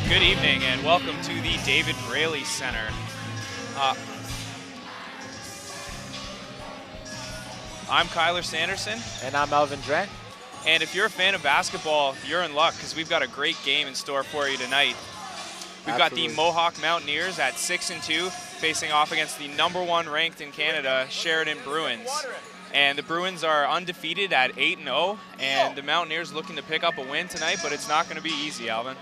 Good evening and welcome to the David Braley Center. I'm Kyler Sanderson. And I'm Alvin Dren. And if you're a fan of basketball, you're in luck because we've got a great game in store for you tonight. We've got the Mohawk Mountaineers at 6-2 facing off against the #1 ranked in Canada, Sheridan Bruins. And the Bruins are undefeated at 8-0, and the Mountaineers looking to pick up a win tonight, but it's not going to be easy, Alvin.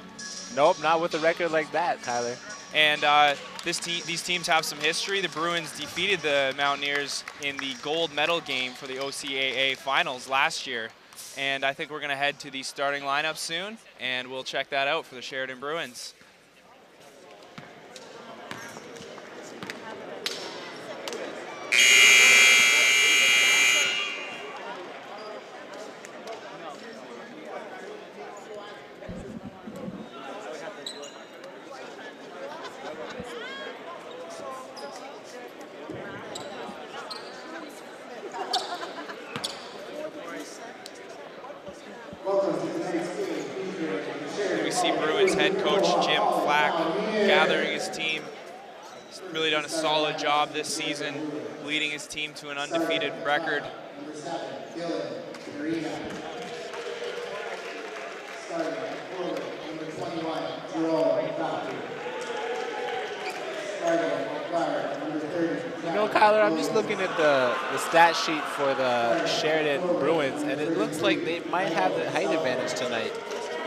Nope, not with a record like that, Kyler. And these teams have some history. The Bruins defeated the Mountaineers in the gold medal game for the OCAA finals last year. And I think we're going to head to the starting lineup soon, and we'll check that out for the Sheridan Bruins. We see Bruins head coach Jim Flack gathering his team. He's really done a solid job this season, leading his team to an undefeated record. You know, Kyler, I'm just looking at the stat sheet for the Sheridan Bruins, and it looks like they might have the height advantage tonight.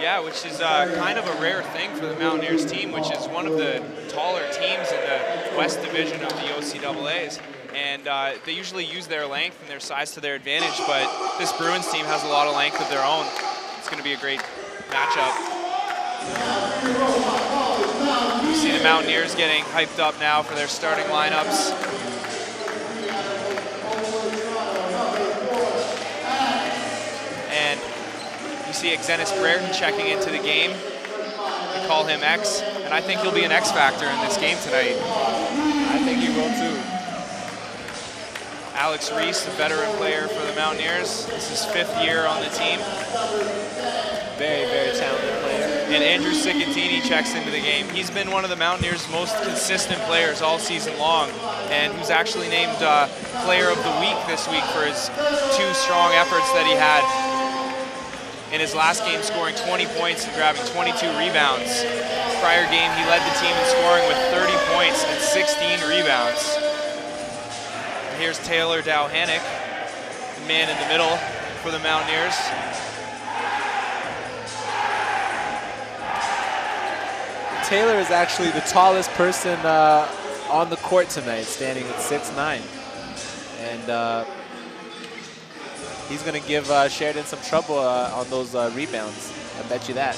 Yeah, which is kind of a rare thing for the Mountaineers team, which is one of the taller teams in the West Division of the OCAAs. And they usually use their length and their size to their advantage, but this Bruins team has a lot of length of their own. It's going to be a great matchup. You see the Mountaineers getting hyped up now for their starting lineups. And you see Xenis Brereton checking into the game. They call him X, and I think he'll be an X factor in this game tonight. I think he will too. Alex Reese, a veteran player for the Mountaineers. This is his 5th year on the team. Very, very talented player. And Andrew Ciccottini checks into the game. He's been one of the Mountaineers' most consistent players all season long, and who's actually named Player of the Week this week for his 2 strong efforts that he had. In his last game, scoring 20 points and grabbing 22 rebounds. Prior game, he led the team in scoring with 30 points and 16 rebounds. And here's Taylor Dowhannick, the man in the middle for the Mountaineers. Taylor is actually the tallest person on the court tonight, standing at 6'9". And he's going to give Sheridan some trouble on those rebounds. I bet you that.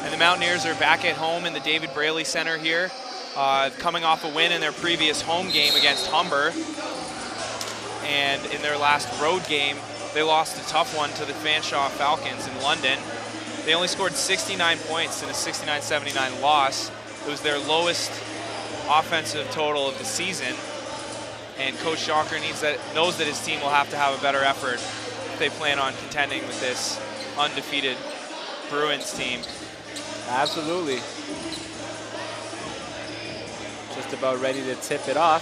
And the Mountaineers are back at home in the David Braley Center here, coming off a win in their previous home game against Humber. And in their last road game, they lost a tough one to the Fanshawe Falcons in London. They only scored 69 points in a 69-79 loss. It was their lowest offensive total of the season. And Coach Jonker knows that his team will have to have a better effort if they plan on contending with this undefeated Bruins team. Absolutely. Just about ready to tip it off.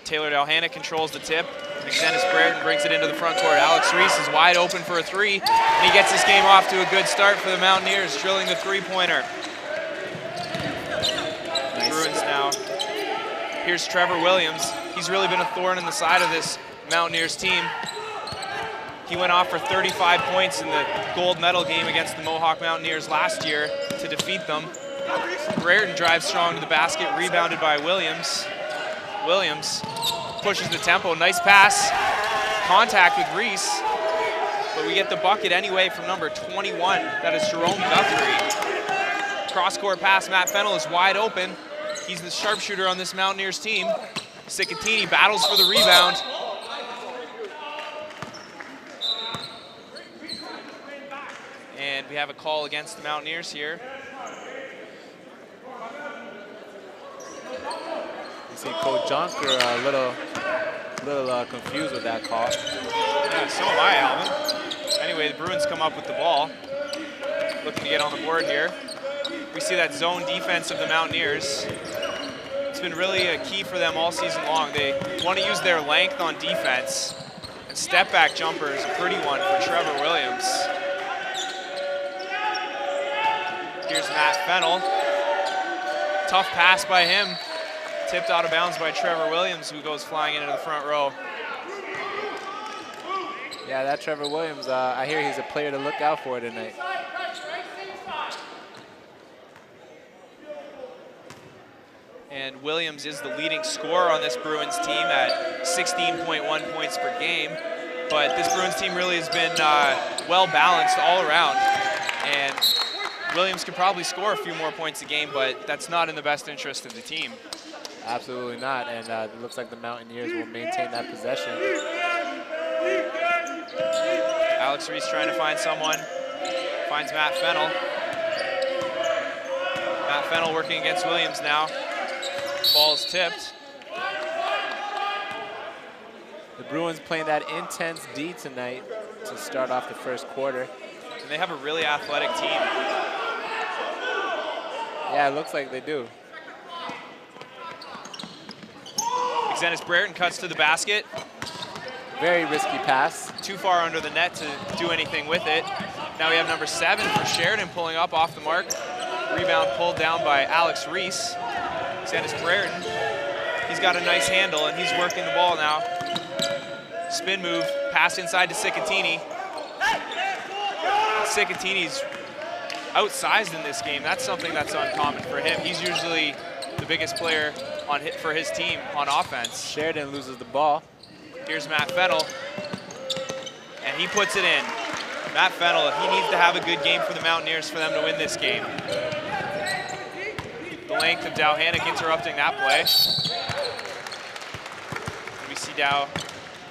Taylor Dowhannick controls the tip. Xenis Brereton brings it into the front court. Alex Reese is wide open for a 3, and he gets this game off to a good start for the Mountaineers, drilling the 3-pointer. Nice. Bruins now. Here's Trevor Williams. He's really been a thorn in the side of this Mountaineers team. He went off for 35 points in the gold medal game against the Mohawk Mountaineers last year to defeat them. Brereton drives strong to the basket, rebounded by Williams. Williams pushes the tempo, nice pass, contact with Reese, but we get the bucket anyway from number 21. That is Jerome Guthrie. Cross-court pass, Matt Fennell is wide open. He's the sharpshooter on this Mountaineers team. Ciccottini battles for the rebound. And we have a call against the Mountaineers here. You see Coach Jonker a little confused with that call. Yeah, so am I, Alvin. Anyway, the Bruins come up with the ball. Looking to get on the board here. We see that zone defense of the Mountaineers. It's been really a key for them all season long. They want to use their length on defense. And step back jumper is a pretty one for Trevor Williams. Here's Matt Fennell. Tough pass by him. Tipped out of bounds by Trevor Williams, who goes flying into the front row. Yeah, that Trevor Williams, I hear he's a player to look out for tonight. And Williams is the leading scorer on this Bruins team at 16.1 points per game. But this Bruins team really has been well balanced all around. And Williams could probably score a few more points a game, but that's not in the best interest of the team. Absolutely not, and it looks like the Mountaineers will maintain that possession. Alex Reese trying to find someone, finds Matt Fennell. Matt Fennell working against Williams now. Ball is tipped. The Bruins playing that intense D tonight to start off the first quarter. And they have a really athletic team. Yeah, it looks like they do. Xenis Brereton cuts to the basket. Very risky pass. Too far under the net to do anything with it. Now we have number 7 for Sheridan pulling up off the mark. Rebound pulled down by Alex Reese. Xenis Brereton, he's got a nice handle and he's working the ball now. Spin move, pass inside to Cicatini. Cicatini's outsized in this game. That's something that's uncommon for him. He's usually the biggest player for his team on offense. Sheridan loses the ball. Here's Matt Fennell, and he puts it in. Matt Fennell, he needs to have a good game for the Mountaineers for them to win this game. The length of Dowhanick interrupting that play. We see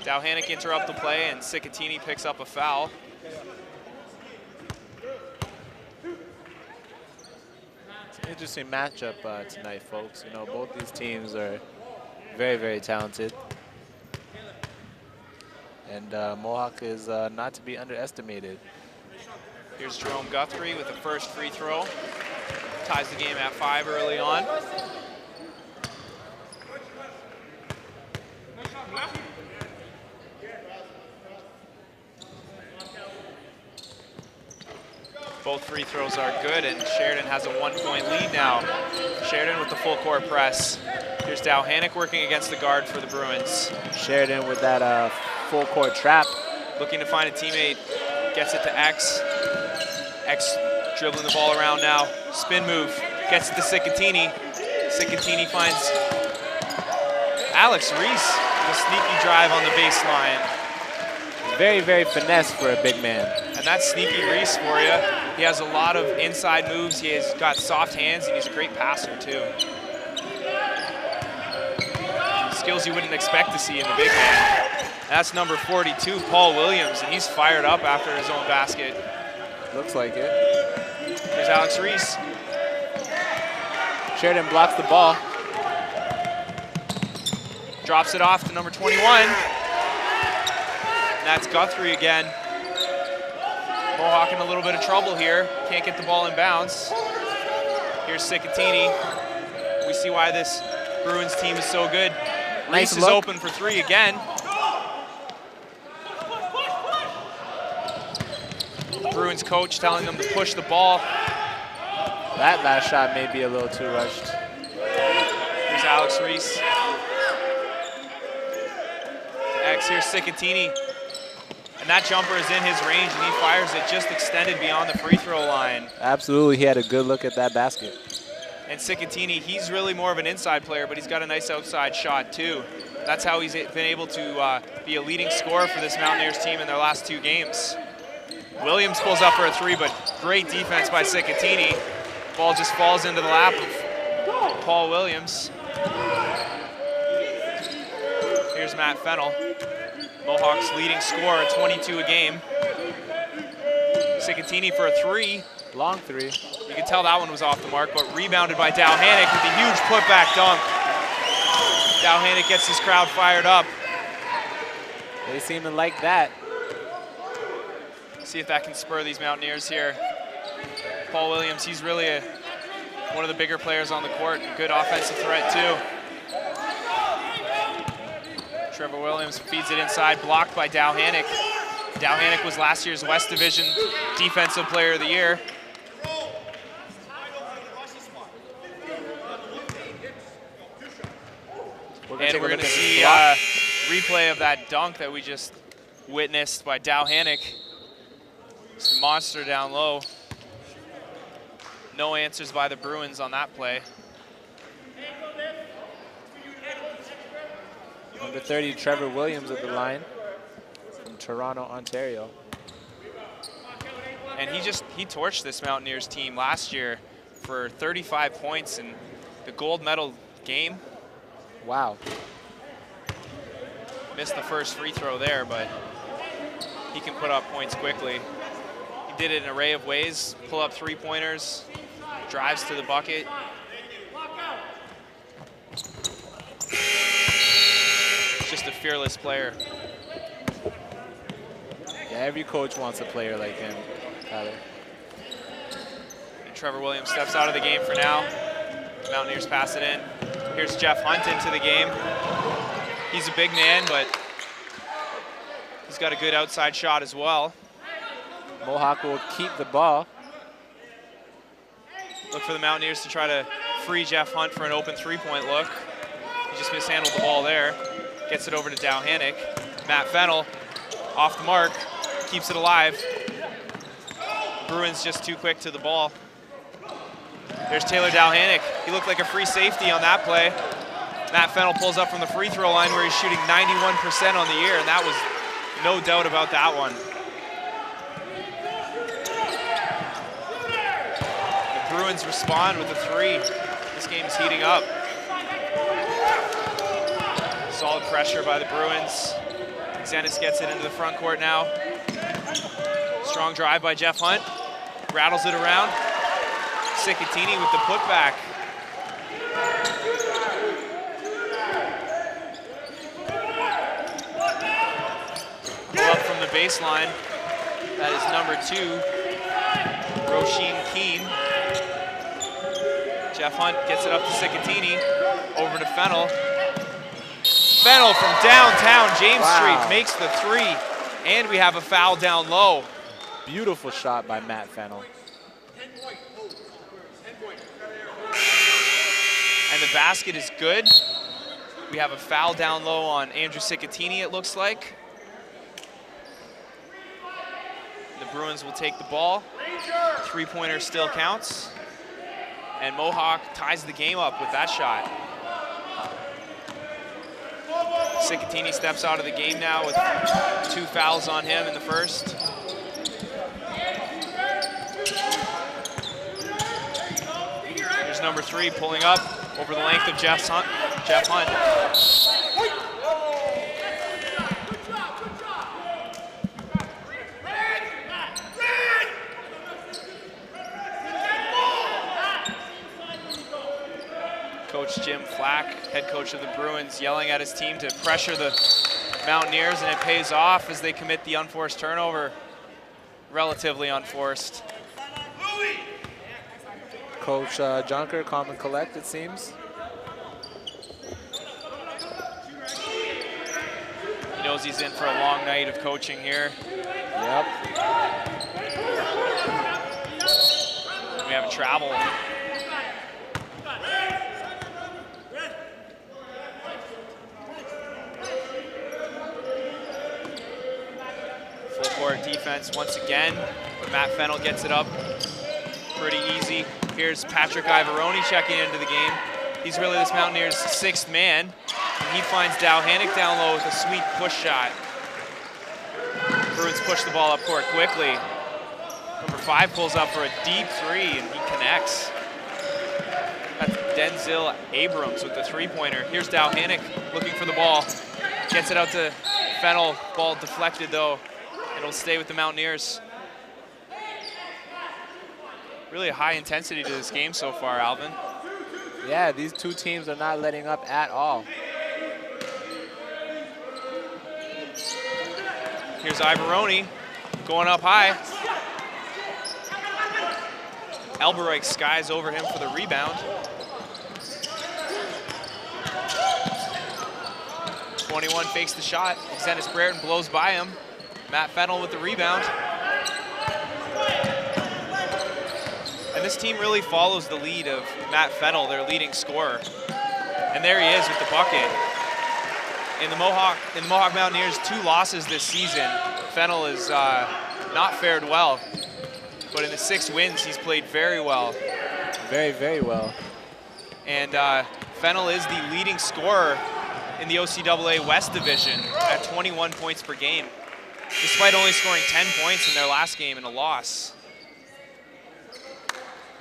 Dowhanick interrupt the play, and Cicatini picks up a foul. It's an interesting matchup tonight, folks. You know, both these teams are very, very talented. And Mohawk is not to be underestimated. Here's Jerome Guthrie with the first free throw. Ties the game at 5 early on. Both free throws are good, and Sheridan has a 1-point lead now. Sheridan with the full court press. Here's Dowhanick working against the guard for the Bruins. Sheridan with that full court trap. Looking to find a teammate, gets it to X. X dribbling the ball around now. Spin move, gets it to Cicatini. Cicatini finds Alex Reese with a sneaky drive on the baseline. Very, very finesse for a big man. And that's sneaky Reese for you. He has a lot of inside moves. He has got soft hands, and he's a great passer, too. Skills you wouldn't expect to see in the big man. That's number 42, Paul Williams, and he's fired up after his own basket. Looks like it. Here's Alex Reese. Sheridan blocks the ball. Drops it off to number 21. And that's Guthrie again. Mohawk in a little bit of trouble here. Can't get the ball in bounds. Here's Cicatini. We see why this Bruins team is so good. Reese is open for 3 again. Bruins coach telling them to push the ball. That last shot may be a little too rushed. Here's Alex Reese. X, here's Cicatini. And that jumper is in his range, and he fires it just extended beyond the free throw line. Absolutely, he had a good look at that basket. And Cicatini, he's really more of an inside player, but he's got a nice outside shot too. That's how he's been able to be a leading scorer for this Mountaineers team in their last 2 games. Williams pulls up for a 3, but great defense by Cicatini. Ball just falls into the lap of Paul Williams. Here's Matt Fennell, Mohawk's leading scorer, 22 a game. Cicatini for a three. Long three. You can tell that one was off the mark, but rebounded by Dowhanick with a huge putback dunk. Dowhanick gets his crowd fired up. They seem to like that. See if that can spur these Mountaineers here. Paul Williams, he's really one of the bigger players on the court. Good offensive threat too. Trevor Williams feeds it inside, blocked by Dowhanick. Dowhanick was last year's West Division Defensive Player of the Year. And we're going to see a replay of that dunk that we just witnessed by Dowhanick. It's a monster down low. No answers by the Bruins on that play. Number 30, Trevor Williams at the line from Toronto, Ontario. And he torched this Mountaineers team last year for 35 points in the gold medal game. Wow. Missed the first free throw there, but he can put up points quickly. He did it in an array of ways, pull up three-pointers, drives to the bucket. Just a fearless player. Yeah, every coach wants a player like him, Tyler. And Trevor Williams steps out of the game for now. The Mountaineers pass it in. Here's Jeff Hunt into the game. He's a big man, but he's got a good outside shot as well. Mohawk will keep the ball. Look for the Mountaineers to try to free Jeff Hunt for an open three-point look. He just mishandled the ball there. Gets it over to Dowhanick. Matt Fennell off the mark, keeps it alive. Bruins just too quick to the ball. There's Taylor Dowhanick. He looked like a free safety on that play. Matt Fennell pulls up from the free throw line where he's shooting 91% on the year, and that was no doubt about that one. The Bruins respond with a three. This game is heating up. Solid pressure by the Bruins. Xenis gets it into the front court now. Strong drive by Jeff Hunt. Rattles it around. Cicatini with the putback. Pull up from the baseline. That is number 2, Roisin Keane. Jeff Hunt gets it up to Cicatini. Over to Fennell. Fennell from downtown James Street makes the three. And we have a foul down low. Beautiful shot by Matt Fennell. And the basket is good. We have a foul down low on Andrew Cicatini, it looks like. The Bruins will take the ball. Three-pointer still counts. And Mohawk ties the game up with that shot. Cicatini steps out of the game now with 2 fouls on him in the first. Here's number 3 pulling up over the length of Jeff Hunt. Coach Jim Flack, head coach of the Bruins, yelling at his team to pressure the Mountaineers, and it pays off as they commit the unforced turnover. Relatively unforced. Coach Junker, calm and collect, it seems. He knows he's in for a long night of coaching here. Yep. We have a travel. Full court defense once again, but Matt Fennell gets it up pretty easy. Here's Patrick Ivoroni checking into the game. He's really this Mountaineers' 6th man, and he finds Dowhanick down low with a sweet push shot. Bruins push the ball up court quickly. Number 5 pulls up for a deep 3, and he connects. That's Denzel Abrams with the three-pointer. Here's Dowhanick looking for the ball. Gets it out to Fennell. Ball deflected, though, and it'll stay with the Mountaineers. really a high intensity to this game so far, Alvin. Yeah, these two teams are not letting up at all. Here's Ivaroni going up high. Elberoy skies over him for the rebound. 21 fakes the shot. Zenas Brereton blows by him. Matt Fennell with the rebound. And this team really follows the lead of Matt Fennell, their leading scorer. And there he is with the bucket. In the Mohawk Mountaineers, 2 losses this season. Fennell has not fared well. But in the 6 wins, he's played very well. Very, very well. And Fennell is the leading scorer in the OCAA West Division at 21 points per game, despite only scoring 10 points in their last game in a loss.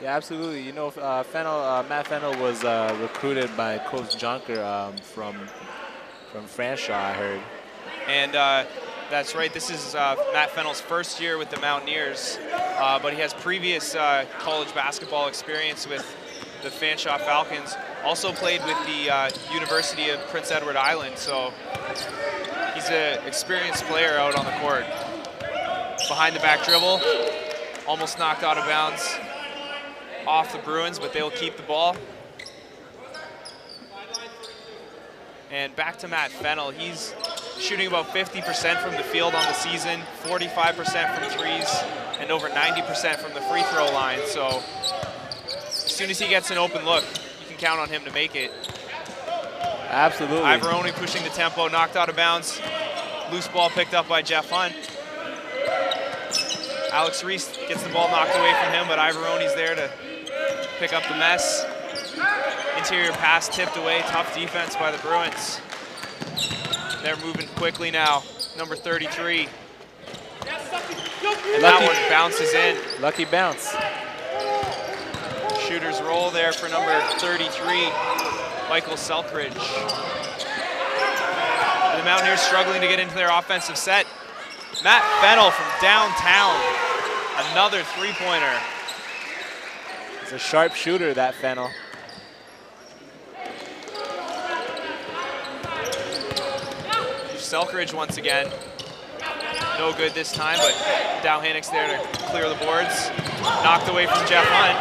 Yeah, absolutely. You know, Matt Fennell was recruited by Coach Junker from Fanshawe, I heard. And that's right. This is Matt Fennell's first year with the Mountaineers, but he has previous college basketball experience with the Fanshawe Falcons. Also played with the University of Prince Edward Island, so he's an experienced player out on the court. Behind the back dribble, almost knocked out of bounds off the Bruins, but they'll keep the ball. And back to Matt Fennell. He's shooting about 50% from the field on the season, 45% from threes, and over 90% from the free throw line. So as soon as he gets an open look, you can count on him to make it. Absolutely. Ivaroni pushing the tempo, knocked out of bounds. Loose ball picked up by Jeff Hunt. Alex Reese gets the ball knocked away from him, but Ivaroni's there to pick up the mess. Interior pass tipped away, tough defense by the Bruins. They're moving quickly now, number 33. And that one bounces in. Lucky bounce. Shooter's roll there for number 33, Michael Selkridge. And the Mountaineers struggling to get into their offensive set. Matt Fennell from downtown, another 3-pointer. He's a sharp shooter, that Fennell. Selkridge once again. No good this time, but Dowhanik's there to clear the boards. Knocked away from Jeff Hunt.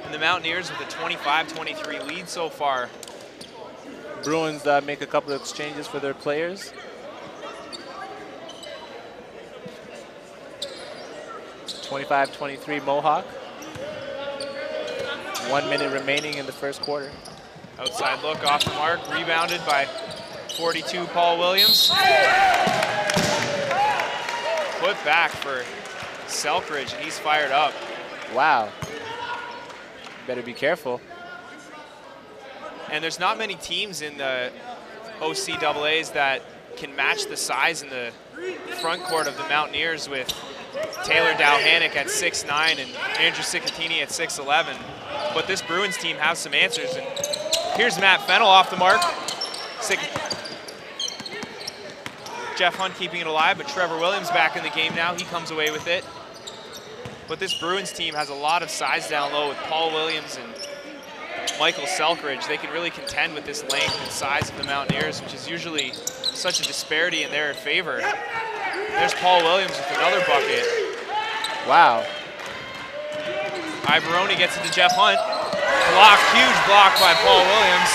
And the Mountaineers with a 25-23 lead so far. Bruins make a couple of exchanges for their players. 25-23 Mohawk. 1 minute remaining in the first quarter. Outside look off the mark, rebounded by 42 Paul Williams. Put back for Selkridge, and he's fired up. Wow. Better be careful. And there's not many teams in the OCAAs that can match the size in the front court of the Mountaineers with Taylor Dowhanik at 6'9" and Andrew Cicatini at 6'11". But this Bruins team has some answers. And here's Matt Fennell off the mark. Jeff Hunt keeping it alive, but Trevor Williams back in the game now. He comes away with it. But this Bruins team has a lot of size down low with Paul Williams and Michael Selkridge. They can really contend with this length and size of the Mountaineers, which is usually such a disparity in their favor. There's Paul Williams with another bucket. Wow. Ivaroni gets it to Jeff Hunt. Block, huge block by Paul Williams.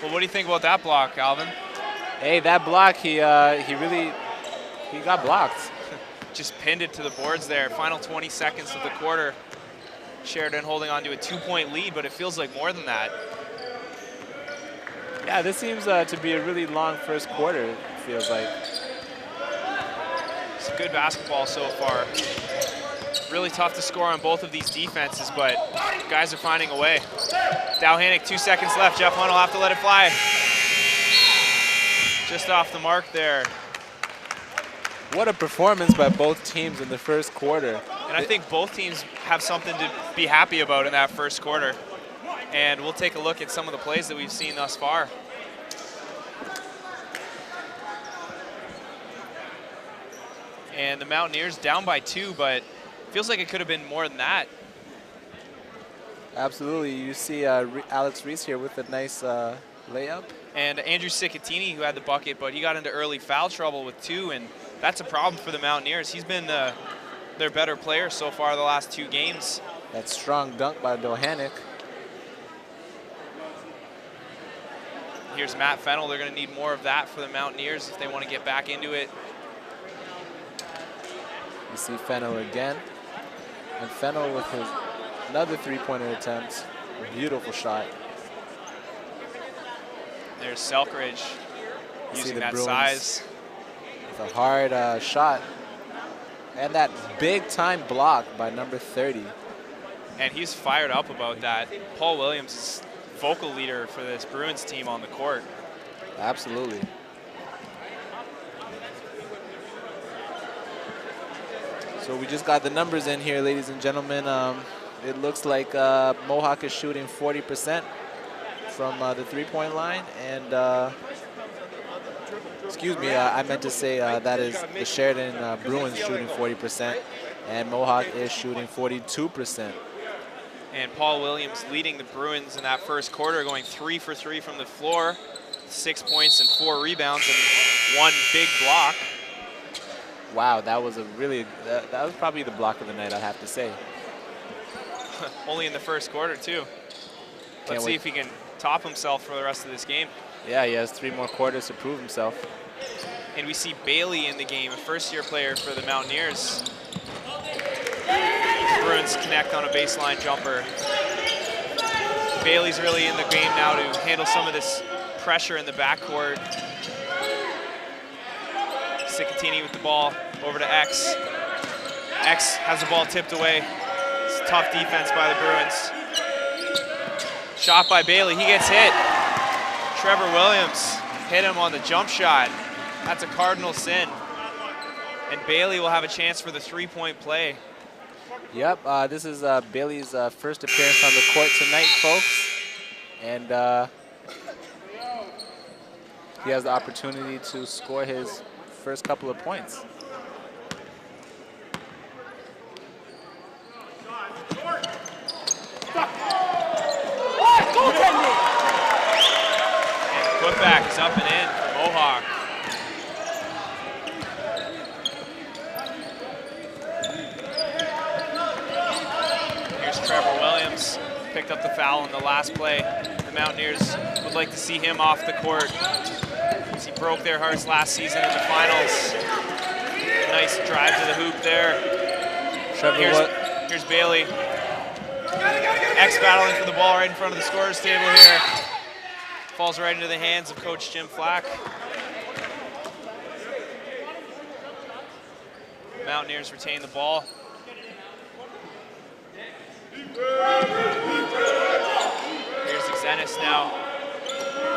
Well, what do you think about that block, Alvin? Hey, that block, he got blocked. Just pinned it to the boards there. Final 20 seconds of the quarter. Sheridan holding on to a 2-point lead, but it feels like more than that. Yeah, this seems to be a really long first quarter, it feels like. It's good basketball so far. Really tough to score on both of these defenses, but guys are finding a way. Dowhanik, 2 seconds left. Jeff Hunt will have to let it fly. Just off the mark there. What a performance by both teams in the first quarter. And And I think both teams have something to be happy about in that first quarter. And we'll take a look at some of the plays that we've seen thus far. And the Mountaineers down by 2, but feels like it could have been more than that. Absolutely. You see Alex Reese here with a nice layup. And Andrew Sicatini, who had the bucket, but he got into early foul trouble with 2, and that's a problem for the Mountaineers. He's been their better player so far the last 2 games. That strong dunk by Dohanik. Here's Matt Fennell. They're going to need more of that for the Mountaineers if they want to get back into it. You see Fennell again. And Fennell with his another three-pointer attempt. A beautiful shot. There's Selkridge using that Bruins size. with a hard shot. And that big-time block by number 30. And he's fired up about that. Paul Williams is vocal leader for this Bruins team on the court. Absolutely. So we just got the numbers in here, ladies and gentlemen. It looks like Mohawk is shooting 40% from the three-point line. And, excuse me, I meant to say that is the Sheridan Bruins shooting 40%. And Mohawk is shooting 42%. And Paul Williams leading the Bruins in that first quarter, going 3 for 3 from the floor, 6 points and 4 rebounds and 1 big block. Wow, that was a really, that was probably the block of the night, I have to say. Only in the first quarter, too. Let's see if he can top himself for the rest of this game. Yeah, he has 3 more quarters to prove himself. And we see Bailey in the game, a first-year player for the Mountaineers. Bruins connect on a baseline jumper. Bailey's really in the game now to handle some of this pressure in the backcourt. Sicatini with the ball over to X. X has the ball tipped away. It's tough defense by the Bruins. Shot by Bailey, he gets hit. Trevor Williams hit him on the jump shot. That's a cardinal sin. And Bailey will have a chance for the three-point play. Yep, this is Bailey's first appearance on the court tonight, folks. And he has the opportunity to score his first couple of points. And putback is up and in for Mohawk. Here's Trevor Williams, picked up the foul on the last play. The Mountaineers would like to see him off the court. He broke their hearts last season in the finals. Nice drive to the hoop there. Here's Bailey. X battling for the ball right in front of the scorer's table here. Falls right into the hands of Coach Jim Flack. Mountaineers retain the ball. Here's Xenis now.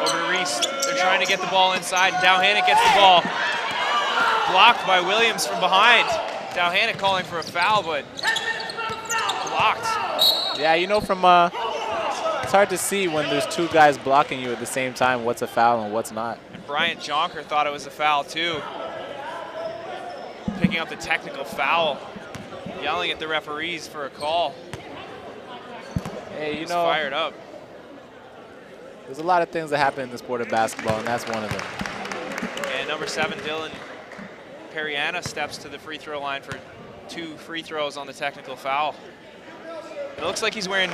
Over to Reese. They're trying to get the ball inside. Dowhannick gets the ball. Blocked by Williams from behind. Dowhannick calling for a foul, but blocked. Yeah, you know, from it's hard to see when there's 2 guys blocking you at the same time what's a foul and what's not. And Bryant Jonker thought it was a foul too. Picking up the technical foul. Yelling at the referees for a call. Hey, you He's know, fired up. There's a lot of things that happen in the sport of basketball, and that's one of them. And number 7, Dylan Periana, steps to the free throw line for 2 free throws on the technical foul. It looks like he's wearing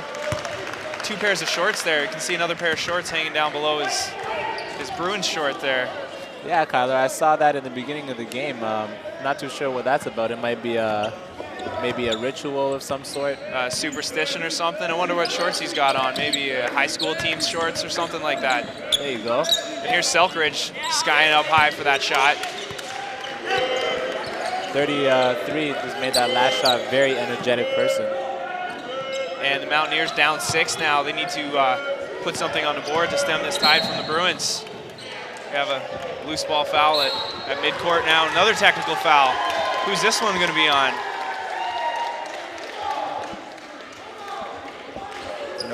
2 pairs of shorts there. You can see another pair of shorts hanging down below his Bruins short there. Yeah, Kyler, I saw that in the beginning of the game. Not too sure what that's about. It might be maybe a ritual of some sort. Superstition or something. I wonder what shorts he's got on. Maybe a high school team's shorts or something like that. There you go. And here's Selkridge skying up high for that shot. 33 just made that last shot very energetic person. And the Mountaineers down 6 now. They need to put something on the board to stem this tide from the Bruins. We have a loose ball foul at midcourt now. Another technical foul. Who's this one going to be on?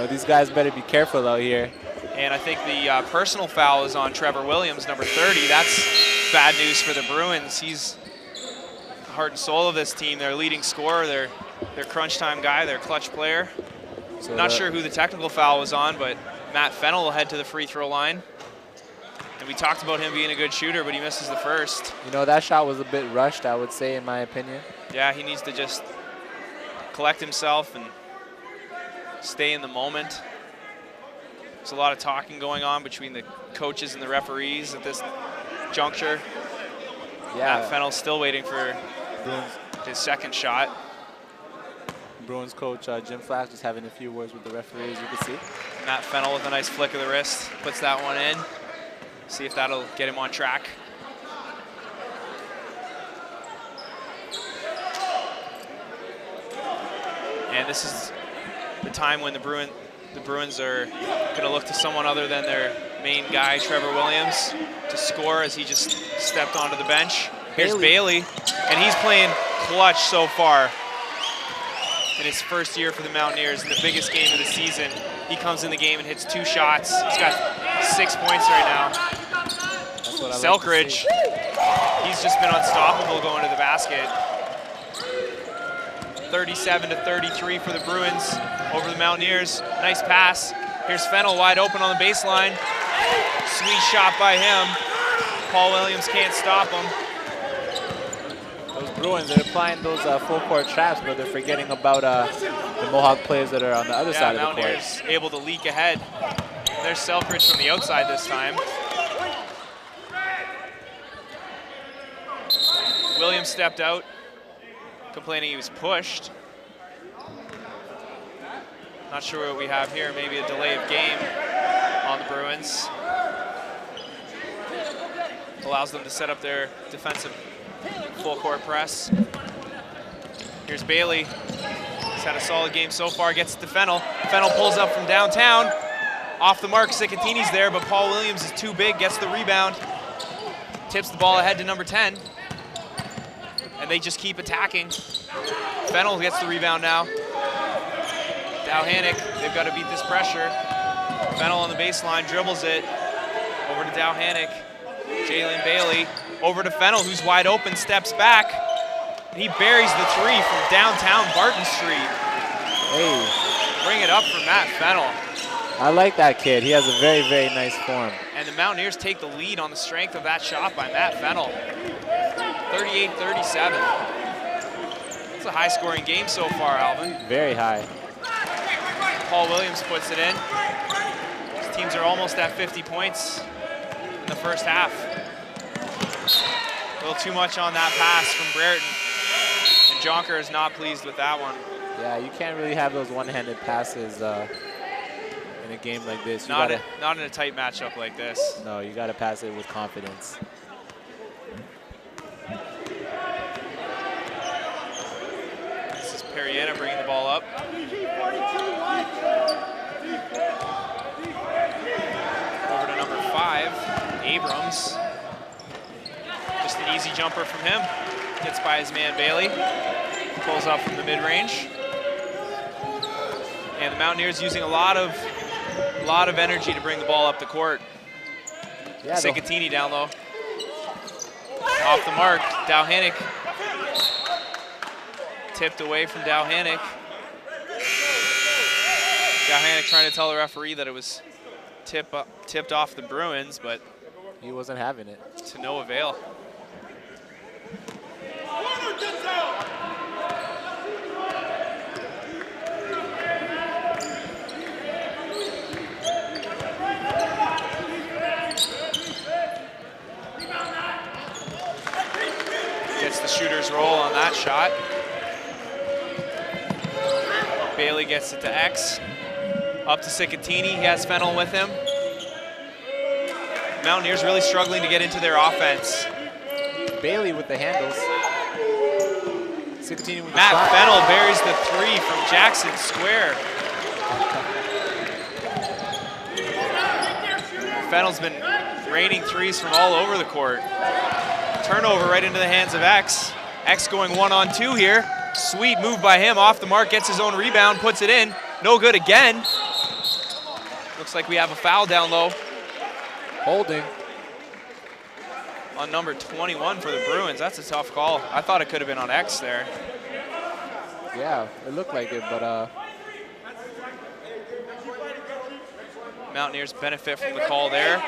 know, these guys better be careful out here. And I think the personal foul is on Trevor Williams, number 30. That's bad news for the Bruins. He's the heart and soul of this team. Their leading scorer, their crunch time guy, their clutch player. So Not sure who the technical foul was on, but Matt Fennell will head to the free throw line. And we talked about him being a good shooter, but he misses the first. You know, that shot was a bit rushed, I would say, in my opinion. Yeah, he needs to just collect himself and stay in the moment. There's a lot of talking going on between the coaches and the referees at this juncture. Yeah. Matt Fennell's still waiting for his second shot. Bruins coach Jim Flack just having a few words with the referees, you can see. Matt Fennell with a nice flick of the wrist, puts that one in. See if that'll get him on track. And this is the time when the Bruins are going to look to someone other than their main guy, Trevor Williams, to score as he just stepped onto the bench. Here's Bailey, and he's playing clutch so far in his first year for the Mountaineers in the biggest game of the season. He comes in the game and hits 2 shots. He's got 6 points right now. Selkridge, he's just been unstoppable going to the basket. 37-33 for the Bruins over the Mountaineers. Nice pass. Here's Fennell wide open on the baseline. Sweet shot by him. Paul Williams can't stop him. Those Bruins, they're applying those full court traps, but they're forgetting about the Mohawk players that are on the other side of the court. Mountaineers able to leak ahead. There's Selkridge from the outside this time. Williams stepped out, complaining he was pushed. Not sure what we have here, maybe a delay of game on the Bruins. Allows them to set up their defensive full court press. Here's Bailey. He's had a solid game so far, gets it to Fennell. Fennell pulls up from downtown. Off the mark, Sicatini's there, but Paul Williams is too big, gets the rebound. Tips the ball ahead to number 10. And they just keep attacking. Fennell gets the rebound now. Dowhanick, they've got to beat this pressure. Fennell on the baseline, dribbles it. Over to Dowhanick. Jalen Bailey, over to Fennell, who's wide open, steps back. And he buries the 3 from downtown Barton Street. Hey. Bring it up for Matt Fennell. I like that kid. He has a very, very nice form. And the Mountaineers take the lead on the strength of that shot by Matt Fennell. 38-37. It's a high-scoring game so far, Alvin. Very high. Paul Williams puts it in. His teams are almost at 50 points in the first half. A little too much on that pass from Brereton. And Jonker is not pleased with that one. Yeah, you can't really have those one-handed passes in a game like this. Not in a tight matchup like this. No, you got to pass it with confidence. This is Periana bringing the ball up. Over to number 5, Abrams. Just an easy jumper from him. Gets by his man Bailey. Pulls up from the mid-range. And the Mountaineers using a lot of energy to bring the ball up the court. Yeah, Sicatini down low. Off the mark, Dowhanick. Tipped away from Dowhanick. Dowhanick trying to tell the referee that it was tipped off the Bruins, but he wasn't having it. To no avail. Gets the shooter's roll on that shot. Bailey gets it to X. Up to Sicatini, he has Fennell with him. Mountaineers really struggling to get into their offense. Bailey with the handles. Sicatini with Matt Fennell buries the 3 from Jackson Square. Fennell's been raining 3s from all over the court. Turnover right into the hands of X. X going 1-on-2 here. Sweet move by him, off the mark, gets his own rebound, puts it in. No good again. Looks like we have a foul down low Holding. on number 21 for the Bruins. That's a tough call. I thought it could have been on X there. Yeah, it looked like it, but Mountaineers benefit from the call there.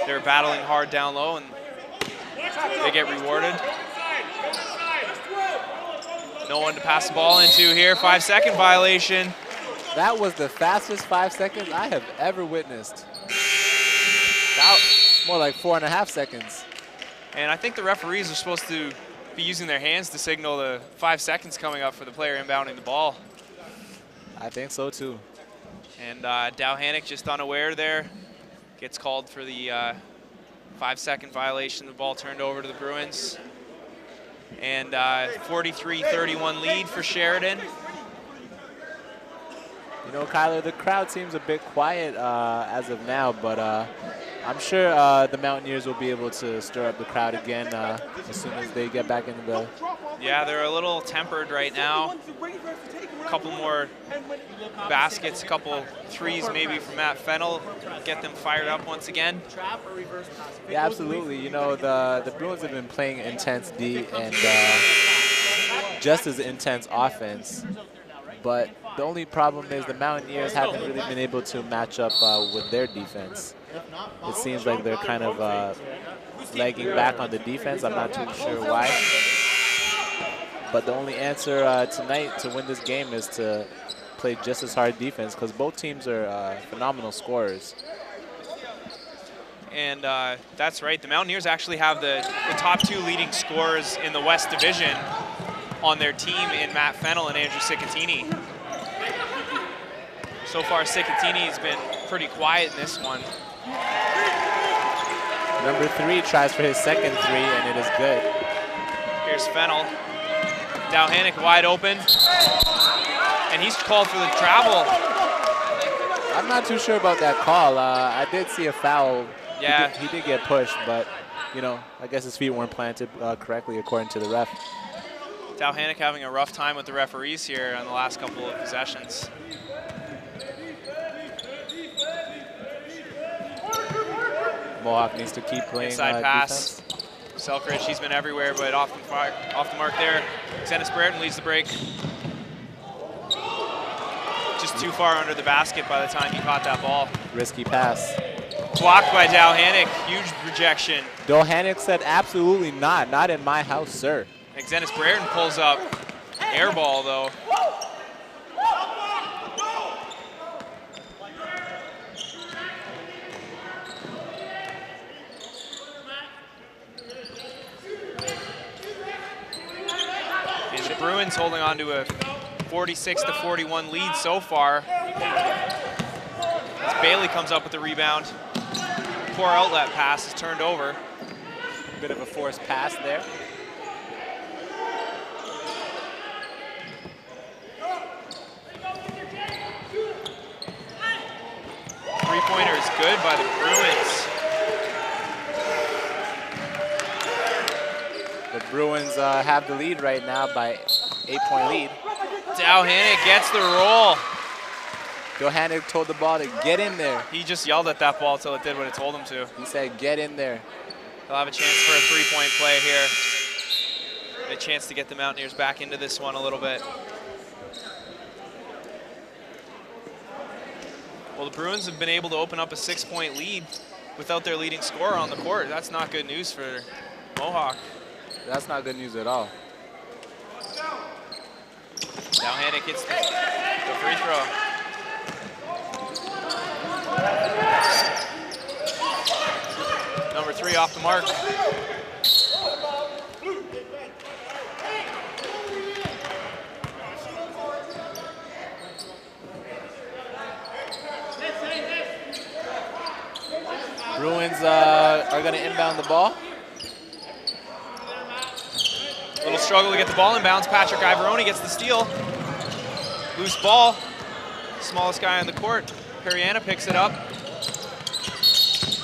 They're battling hard down low, and they get rewarded. No one to pass the ball into here. 5-second violation. that was the fastest 5 seconds I have ever witnessed. More like 4.5 seconds. And I think the referees are supposed to be using their hands to signal the 5 seconds coming up for the player inbounding the ball. I think so too. And Dowhanick just unaware there. Gets called for the 5-second violation. The ball turned over to the Bruins. And 43-31 lead for Sheridan. You know, Kyler, the crowd seems a bit quiet as of now, but I'm sure the Mountaineers will be able to stir up the crowd again as soon as they get back into the... Yeah, they're a little tempered right now. A couple more baskets, a couple threes maybe from Matt Fennell, get them fired up once again. Yeah, absolutely. You know, the Bruins have been playing intense D and just as intense offense, but the only problem is the Mountaineers haven't really been able to match up with their defense. It seems like they're kind of lagging back on the defense. I'm not too sure why. But the only answer tonight to win this game is to play just as hard defense, because both teams are phenomenal scorers. And that's right. The Mountaineers actually have the top 2 leading scorers in the West Division on their team in Matt Fennell and Andrew Cicatini. So far, Cicatini has been pretty quiet in this one. Number 3 tries for his second 3, and it is good. Here's Fennell. Dowhanick wide open. And he's called for the travel. I'm not too sure about that call. I did see a foul. Yeah. He did get pushed, but, you know, I guess his feet weren't planted correctly according to the ref. Dowhanick having a rough time with the referees here on the last couple of possessions. Mohawk needs to keep playing Inside pass. defense. Selkridge, he's been everywhere, but off the mark there. Xenis Brereton leads the break. Just too far under the basket by the time he caught that ball. Risky pass. Blocked by Dowhanick, huge rejection. Dowhanick said absolutely not. Not in my house, sir. Xenis Brereton pulls up. Air ball, though. Bruins holding on to a 46-41 lead so far. As Bailey comes up with the rebound. Poor outlet pass is turned over. Bit of a forced pass there. Three-pointer is good by the Bruins. The Bruins have the lead right now by 8-point lead. Dowhanick gets the roll. Dowhanick told the ball to get in there. He just yelled at that ball until it did what it told him to. He said, get in there. They'll have a chance for a three-point play here. A chance to get the Mountaineers back into this one a little bit. Well, the Bruins have been able to open up a 6-point lead without their leading scorer on the court. That's not good news for Mohawk. That's not good news at all. Dowhanick hits the free throw. Number 3 off the mark. Bruins are going to inbound the ball. Little struggle to get the ball inbounds. Patrick Ivoroni gets the steal. Loose ball. Smallest guy on the court. Periana picks it up.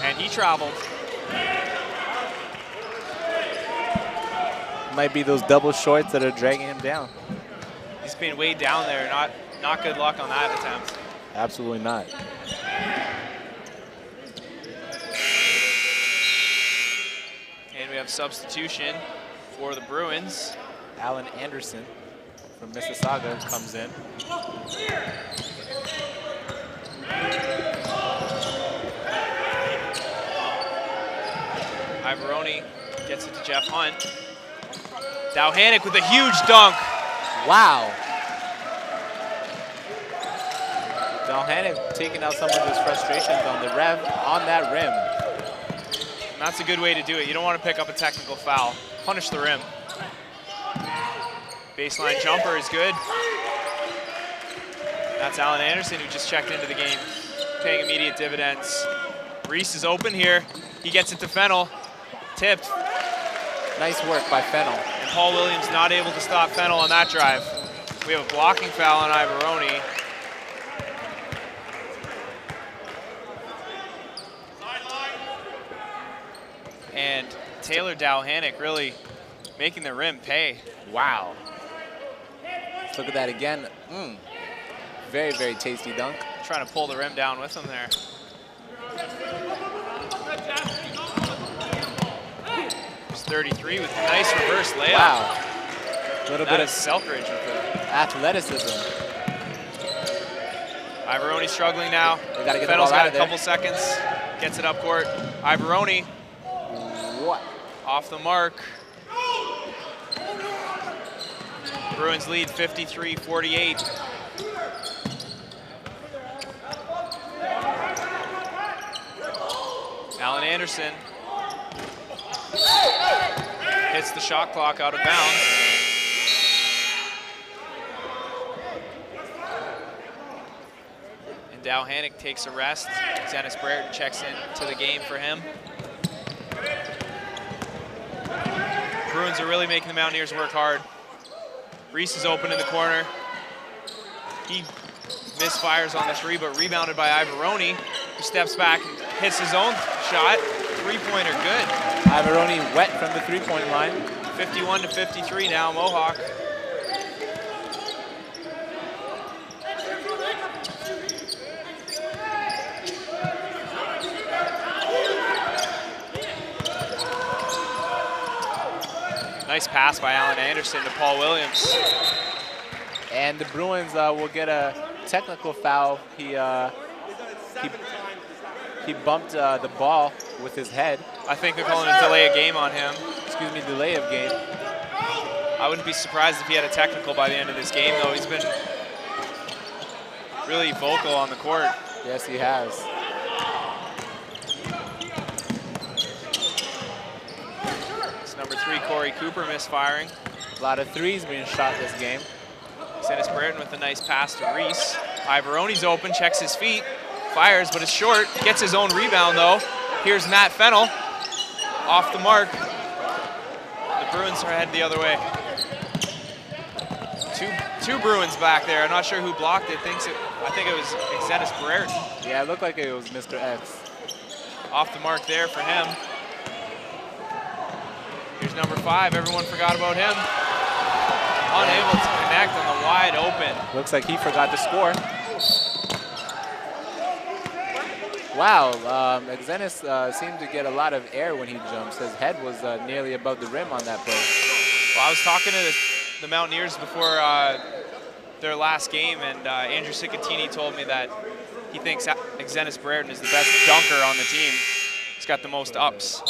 And he traveled. Might be those double shorts that are dragging him down. He's been weighed down there. Not good luck on that attempt. Absolutely not. have substitution for the Bruins. Alan Anderson from Mississauga comes in. Ivoroni gets it to Jeff Hunt. Dowhanick with a huge dunk. Wow. Dowhanick taking out some of his frustrations on that rim. And that's a good way to do it. You don't want to pick up a technical foul. Punish the rim. Baseline jumper is good. That's Alan Anderson, who just checked into the game, paying immediate dividends. Reese is open here. He gets it to Fennell. Tipped. Nice work by Fennell. And Paul Williams not able to stop Fennell on that drive. We have a blocking foul on Ivoroni. And Taylor Dowhanick really making the rim pay. Wow. Let's look at that again. Very, very tasty dunk. Trying to pull the rim down with him there. There's 33 with a nice reverse layup. Wow. A little bit of Selkridge with the athleticism. Ivoroni struggling now. They gotta get Fennell's the ball out got of a couple seconds. Gets it up court. Ivoroni. What? Off the mark. Bruins lead 53-48. Alan Anderson hits the shot clock out of bounds. And Dowhanick takes a rest. Dennis Brereton checks in to the game for him. Bruins are really making the Mountaineers work hard. Reese is open in the corner. He misfires on the three, but rebounded by Ivoroni, who steps back and hits his own shot. Three-pointer good. Ivoroni wet from the three-point line. 51-53 now, Mohawk. Nice pass by Alan Anderson to Paul Williams. And the Bruins will get a technical foul. He bumped the ball with his head. I think they're calling a delay of game on him. Excuse me, delay of game. I wouldn't be surprised if he had a technical by the end of this game, though. He's been really vocal on the court. Yes, he has. It's number 3, Corey Cooper, misfiring. A lot of threes being shot this game. Dennis Brereton with a nice pass to Reese. Ivoroni's open, checks his feet, fires, but it's short. Gets his own rebound, though. Here's Matt Fennell, off the mark. The Bruins are headed the other way. Two Bruins back there. I'm not sure who blocked it. I think it was Dennis Brereton. Yeah, it looked like it was Mr. X. Off the mark there for him. Here's number 5. Everyone forgot about him. Unable to connect on the wide open. Looks like he forgot to score. Wow, Xenis seemed to get a lot of air when he jumps. His head was nearly above the rim on that play. Well, I was talking to the Mountaineers before their last game, and Andrew Cicatini told me that he thinks Xenis Brereton is the best dunker on the team. He's got the most ups.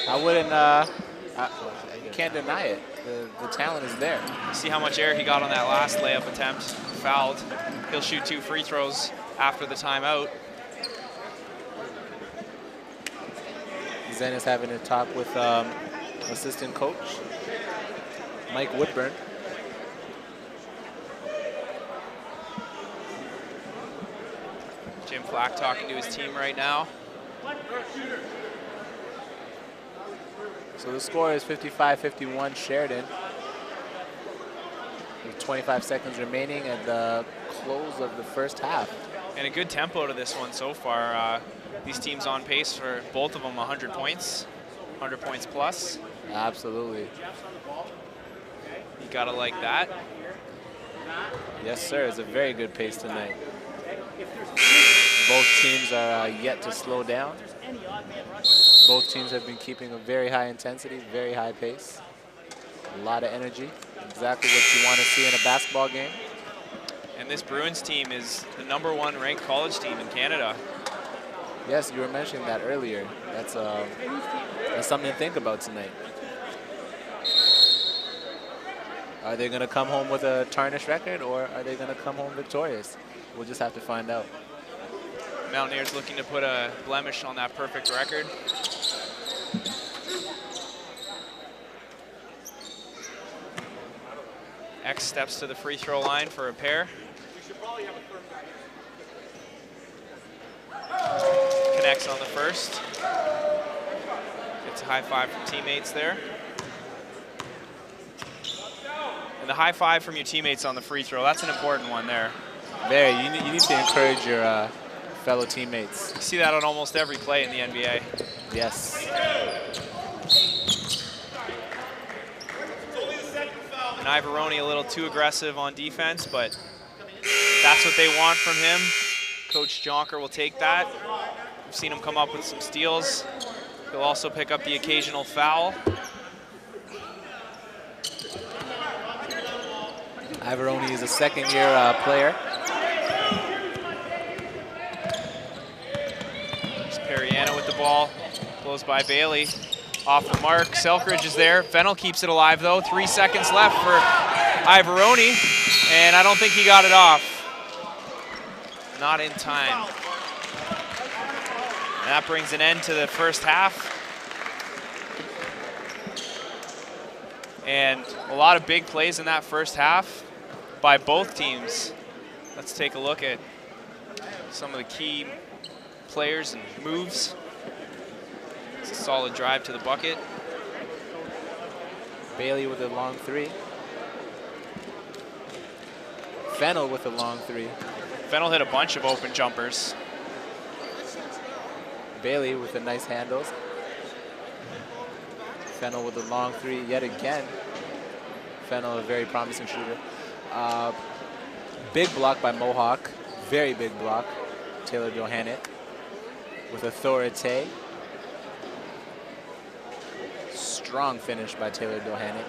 I wouldn't, you can't deny it. The talent is there. See how much air he got on that last layup attempt. Fouled. He'll shoot 2 free throws after the timeout. Xenis having a talk with assistant coach Mike Woodburn. Jim Flack talking to his team right now. So the score is 55-51 Sheridan. With 25 seconds remaining at the close of the first half. And a good tempo to this one so far. These teams on pace for both of them 100 points, 100 points plus. Absolutely. You gotta like that. Yes, sir. It's a very good pace tonight. Both teams are yet to slow down. Both teams have been keeping a very high intensity, very high pace. A lot of energy, exactly what you want to see in a basketball game. And this Bruins team is the #1 ranked college team in Canada. Yes, you were mentioning that earlier. That's something to think about tonight. Are they going to come home with a tarnished record, or are they going to come home victorious? We'll just have to find out. Mountaineers looking to put a blemish on that perfect record. X steps to the free throw line for a pair. Connects on the first. Gets a high five from teammates there. And the high five from your teammates on the free throw, that's an important one there. Very, you need to encourage your fellow teammates. You see that on almost every play in the NBA. Yes. And Ivoroni a little too aggressive on defense, but that's what they want from him. Coach Jonker will take that. We've seen him come up with some steals. He'll also pick up the occasional foul. Ivoroni is a second-year player. There's Periano with the ball. Blows by Bailey. Off the mark. Selkridge is there. Fennell keeps it alive, though. 3 seconds left for Ivoroni, and I don't think he got it off. Not in time. And that brings an end to the first half. And a lot of big plays in that first half by both teams. Let's take a look at some of the key players and moves. It's a solid drive to the bucket. Bailey with a long three. Fennell with a long three. Fennell hit a bunch of open jumpers. Bailey with the nice handles. Fennell with a long three yet again. Fennell, a very promising shooter. Big block by Mohawk. Very big block. Taylor Johannick with authority. Strong finish by Taylor Johannick.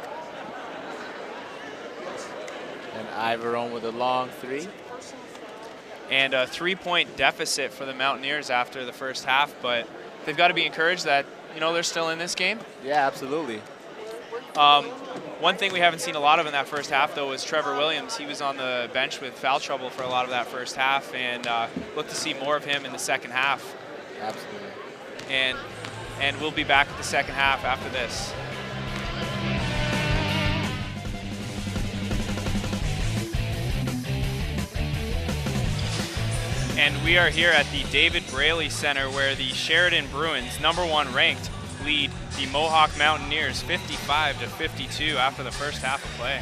And Ivoroni with a long three. And a 3-point deficit for the Mountaineers after the first half, but they've got to be encouraged that, you know, they're still in this game. Yeah, absolutely. One thing we haven't seen a lot of in that first half, though, was Trevor Williams. He was on the bench with foul trouble for a lot of that first half, and look to see more of him in the second half. Absolutely. And we'll be back at the second half after this. And we are here at the David Braley Center, where the Sheridan Bruins, #1 ranked, lead the Mohawk Mountaineers 55-52 after the first half of play.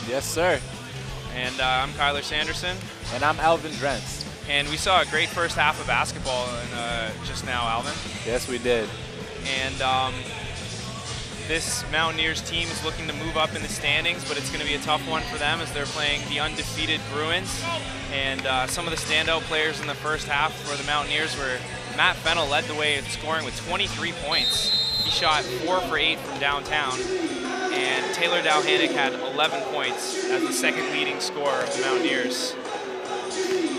Yes, sir. And I'm Kyler Sanderson. And I'm Alvin Drentz. And we saw a great first half of basketball just now, Alvin. Yes, we did. And this Mountaineers team is looking to move up in the standings, but it's going to be a tough one for them as they're playing the undefeated Bruins. And some of the standout players in the first half for the Mountaineers were Matt Fennell led the way in scoring with 23 points. He shot 4 for 8 from downtown. And Taylor Johannick had 11 points as the second leading scorer of the Mountaineers.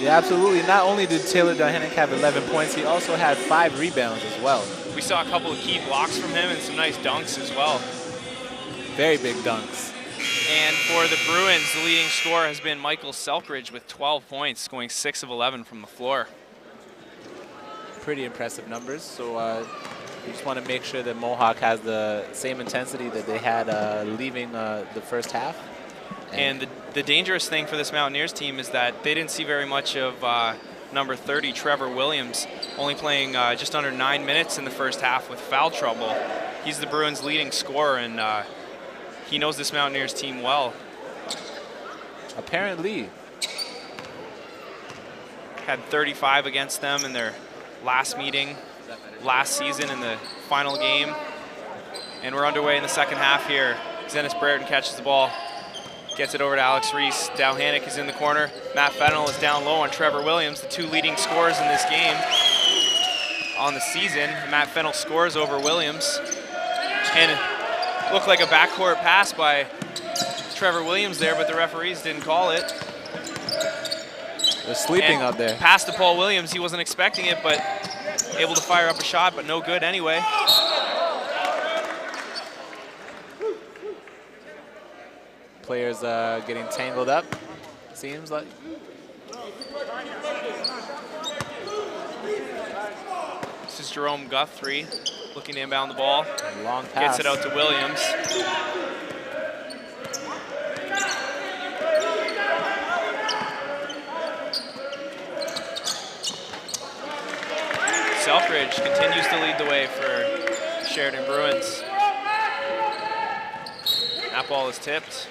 Yeah, absolutely. Not only did Taylor Johannick have 11 points, he also had 5 rebounds as well. We saw a couple of key blocks from him and some nice dunks as well. Very big dunks. And for the Bruins, the leading scorer has been Michael Selkridge with 12 points, scoring 6 of 11 from the floor. Pretty impressive numbers. So we just want to make sure that Mohawk has the same intensity that they had leaving the first half. And the dangerous thing for this Mountaineers team is that they didn't see very much of number 30, Trevor Williams, only playing just under 9 minutes in the first half with foul trouble. He's the Bruins' leading scorer, and he knows this Mountaineers team well. Apparently. Had 35 against them in their last meeting last season in the final game. And we're underway in the second half here. Zenas Brereton catches the ball. Gets it over to Alex Reese. Johannick is in the corner. Matt Fennell is down low on Trevor Williams, the 2 leading scorers in this game. on the season. Matt Fennell scores over Williams. And it looked like a backcourt pass by Trevor Williams there, but the referees didn't call it. They're sleeping out there. Pass to Paul Williams. He wasn't expecting it, but able to fire up a shot, but no good anyway. Players getting tangled up, seems like. This is Jerome Guthrie looking to inbound the ball. Long pass. Gets it out to Williams. Selfridge continues to lead the way for Sheridan Bruins. That ball is tipped.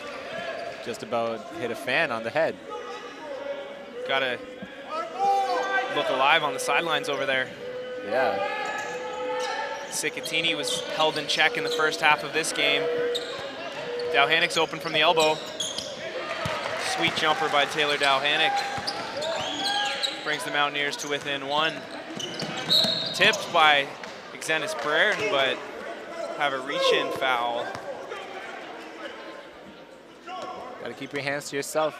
Just about hit a fan on the head. Got to look alive on the sidelines over there. Yeah. Sikatini was held in check in the first half of this game. Dowhanik's open from the elbow. Sweet jumper by Taylor Dowhanik. Brings the Mountaineers to within one. Tipped by Xenis Brereton, but have a reach-in foul. Got to keep your hands to yourself.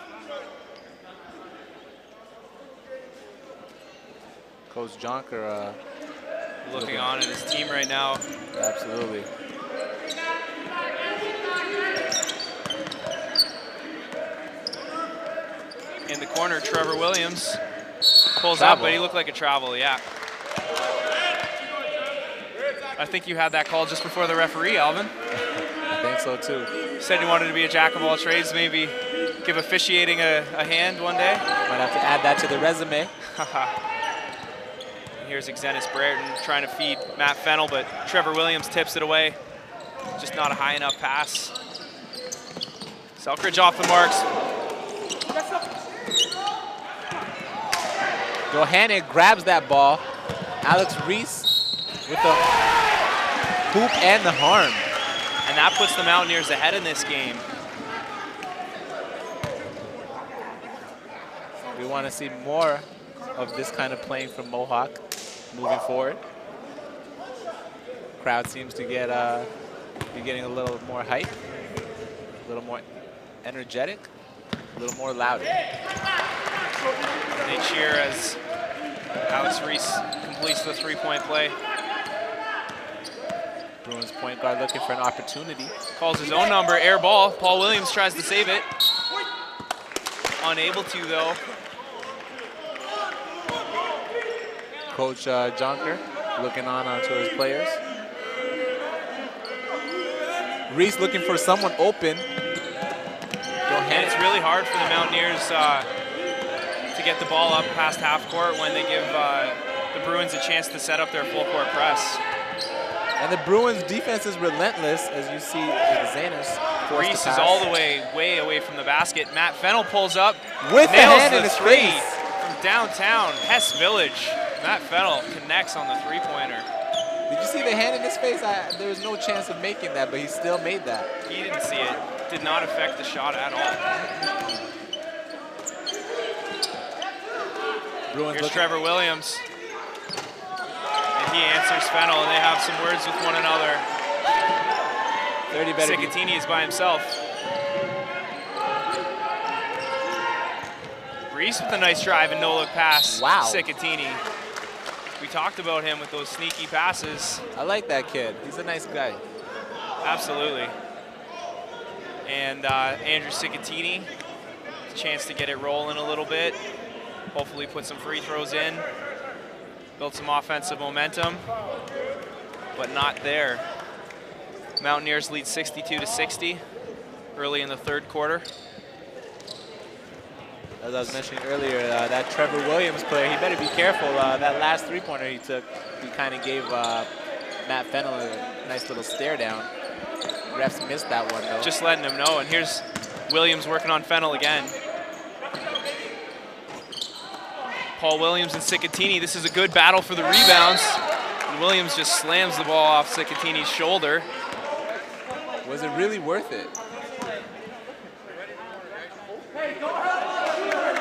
Coach Jonker looking on at his team right now. Absolutely. In the corner, Trevor Williams pulls Travel. up, but he looked like a travel, yeah. I think you had that call just before the referee, Alvin. I think so too. Said you wanted to be a jack of all trades, maybe give officiating a hand one day. Might have to add that to the resume. Here's Xenis Brereton trying to feed Matt Fennell, but Trevor Williams tips it away. Just not a high enough pass. Selkridge off the marks. Dowhanik grabs that ball. Alex Reese with the hoop and the harm. And that puts the Mountaineers ahead in this game. We want to see more of this kind of playing from Mohawk moving forward. Crowd seems to get be getting a little more hype, a little more energetic, a little more louder. They cheer as Alex Reese completes the three-point play. Bruins point guard looking for an opportunity. Calls his own number, air ball. Paul Williams tries to save it. Unable to, though. Coach Jonker looking on to his players. Reese looking for someone open. And it's really hard for the Mountaineers to get the ball up past half court when they give the Bruins a chance to set up their full court press. And the Bruins defense is relentless, as you see Xenis. Reese is all the way away from the basket. Matt Fennell pulls up, with the nails hand the in his three face. from downtown Hess Village. Matt Fennell connects on the three-pointer. Did you see the hand in his face? There was no chance of making that, but he still made that. He didn't see it. Did not affect the shot at all. Bruins Here's Trevor Williams. And he answers Fennell, and they have some words with one another. 30 better. Sikatini is by himself. Reese with a nice drive and no-look pass. Wow. Sikatini. We talked about him with those sneaky passes. I like that kid. He's a nice guy. Absolutely. And Andrew Sikatini, a chance to get it rolling a little bit. Hopefully put some free throws in. Build some offensive momentum, but not there. Mountaineers lead 62-60 early in the third quarter. As I was mentioning earlier, that Trevor Williams player, he better be careful. That last three-pointer he took, he kind of gave Matt Fennell a nice little stare down. Refs missed that one, though. Just letting him know, and here's Williams working on Fennell again. Paul Williams and Sikatini, this is a good battle for the rebounds. And Williams just slams the ball off Sikatini's shoulder. Was it really worth it?